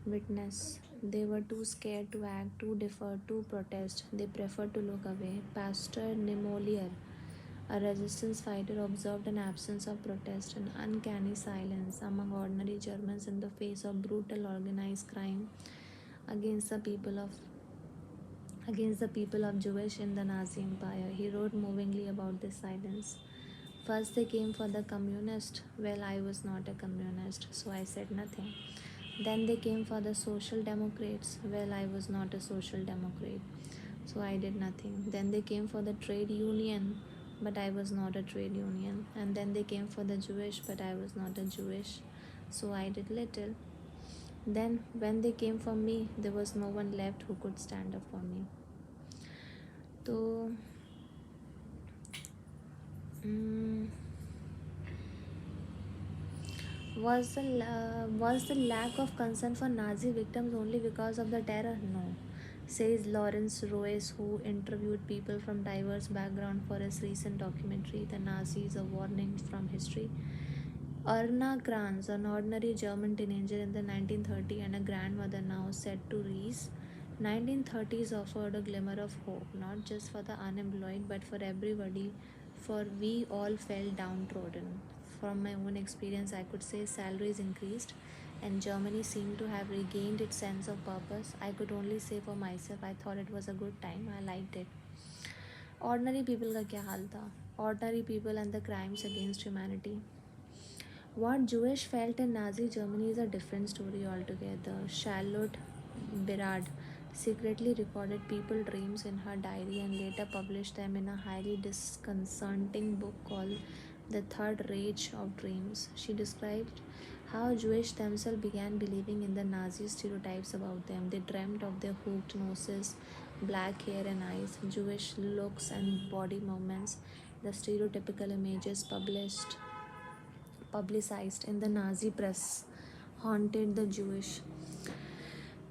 witness. They were too scared to act, too deferred, to protest. They preferred to look away. Pastor Niemöller, a resistance fighter, observed an absence of protest and uncanny silence among ordinary Germans in the face of brutal organized crime against the people of Jewish in the Nazi Empire. He wrote movingly about this silence. First they came for the communist. Well, I was not a communist, so I said nothing. Then they came for the social democrats. Well, I was not a social democrat, so I did nothing. Then they came for the trade union, but I was not a trade union. And then they came for the Jewish, but I was not a Jewish, so I did little. Then when they came for me, there was no one left who could stand up for me. तो was the lack of concern for Nazi victims only because of the terror? No, says Lawrence Roes, who interviewed people from diverse backgrounds for his recent documentary, The Nazis: A Warning from History. Erna Kranz, an ordinary German teenager in the 1930s and a grandmother now, said to Rees, 1930s offered a glimmer of hope, not just for the unemployed but for everybody, for we all felt downtrodden. From my own experience, I could say salaries increased and Germany seemed to have regained its sense of purpose. I could only say for myself, I thought it was a good time, I liked it. Ordinary people का क्या हाल था? Ordinary people and the crimes against humanity. What Jewish felt in Nazi Germany is a different story altogether. Charlotte Berard secretly recorded people's dreams in her diary and later published them in a highly disconcerting book called The Third Rage of Dreams. She described how Jewish themselves began believing in the Nazi stereotypes about them. They dreamt of their hooked noses, black hair and eyes, Jewish looks and body movements, the stereotypical images publicized in the Nazi press haunted the Jewish.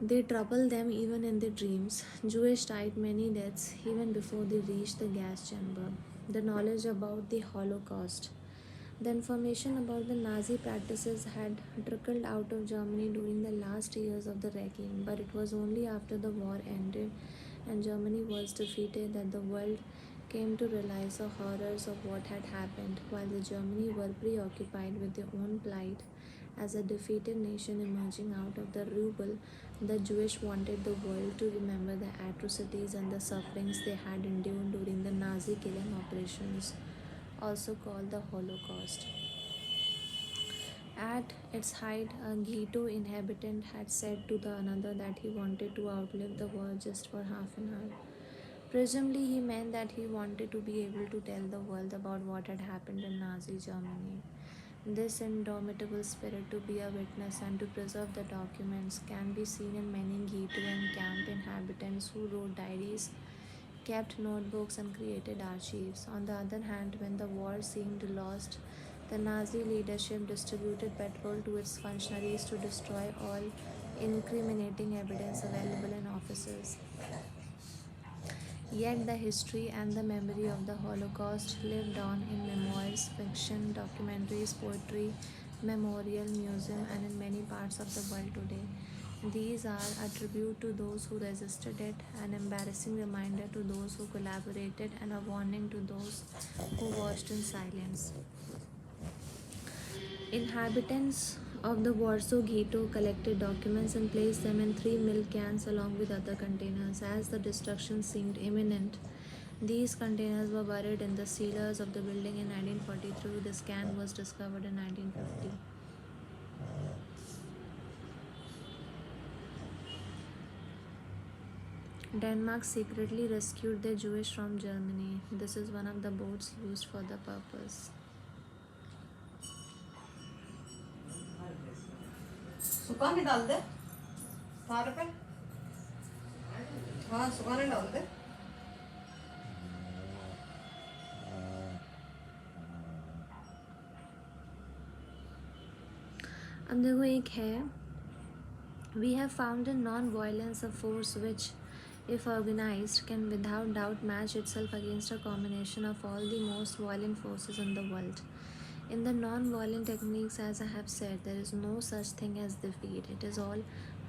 They troubled them even in their dreams. Jewish died many deaths even before they reached the gas chamber. The knowledge about the Holocaust. The information about the Nazi practices had trickled out of Germany during the last years of the Reich, but it was only after the war ended and Germany was defeated that the world came to realize the horrors of what had happened. While the Germany were preoccupied with their own plight As a defeated nation emerging out of the rubble, the Jewish wanted the world to remember the atrocities and the sufferings they had endured during the Nazi killing operations, also called the Holocaust. At its height, a Ghetto inhabitant had said to the another that he wanted to outlive the war just for half an hour. Presumably, he meant that he wanted to be able to tell the world about what had happened in Nazi Germany. This indomitable spirit to be a witness and to preserve the documents can be seen in many Ghetto and camp inhabitants who wrote diaries, kept notebooks, and created archives. On the other hand, when the war seemed lost, the Nazi leadership distributed petrol to its functionaries to destroy all incriminating evidence available in offices. Yet the history and the memory of the Holocaust lived on in memoirs, fiction, documentaries, poetry, memorial, museum, and in many parts of the world today. These are a tribute to those who resisted it, an embarrassing reminder to those who collaborated, and a warning to those who watched in silence. Inhabitants of the Warsaw Ghetto collected documents and placed them in 3 milk cans along with other containers. As the destruction seemed imminent, these containers were buried in the cellars of the building in 1942. This can was discovered in 1950. Denmark secretly rescued the Jewish from Germany. This is one of the boats used for the purpose. सुखाने डाल दे तार पे हाँ सुखाने डाल दे अब देखो एक है, we have found in non-violence a force which, if organized, can without doubt match itself against a combination of all the most violent forces in the world. In the non-violent techniques, as I have said, there is no such thing as defeat. It is all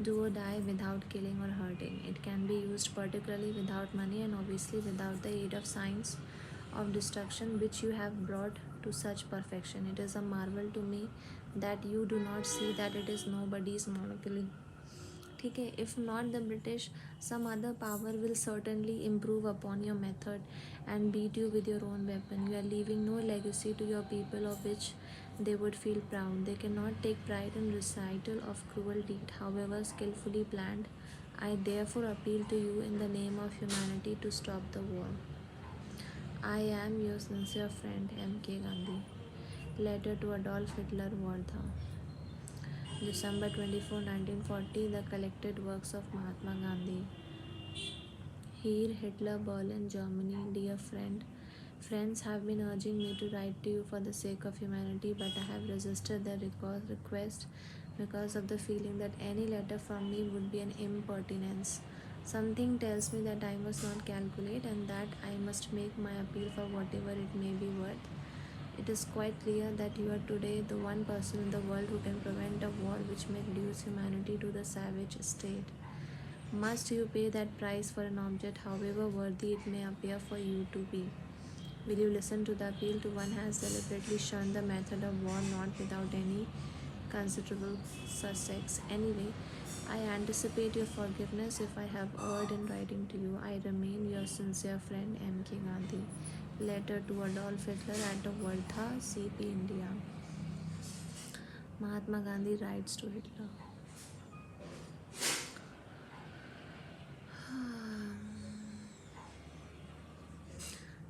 do or die without killing or hurting. It can be used particularly without money and obviously without the aid of science of destruction which you have brought to such perfection. It is a marvel to me that you do not see that it is nobody's monopoly. ठीक है, if not the British, some other power will certainly improve upon your method and beat you with your own weapon. You are leaving no legacy to your people of which they would feel proud. They cannot take pride in recital of cruel deed, however skillfully planned. I therefore appeal to you in the name of humanity to stop the war. I am your sincere friend M.K. Gandhi. Letter to Adolf Hitler, Wardha. December 24, 1940, the collected works of Mahatma Gandhi. Here, Hitler, Berlin, Germany. Dear friend, friends have been urging me to write to you for the sake of humanity, but I have resisted their request because of the feeling that any letter from me would be an impertinence. Something tells me that I must not calculate and that I must make my appeal for whatever it may be worth. It is quite clear that you are today the one person in the world who can prevent a war which may reduce humanity to the savage state. Must you pay that price for an object, however worthy it may appear for you to be? Will you listen to the appeal to one who has deliberately shunned the method of war not without any considerable success? Anyway, I anticipate your forgiveness if I have erred in writing to you. I remain your sincere friend M.K. Gandhi. Letter to Adolf Hitler at the Wardha, CP, India. Mahatma Gandhi writes to Hitler.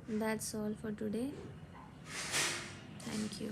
That's all for today. Thank you.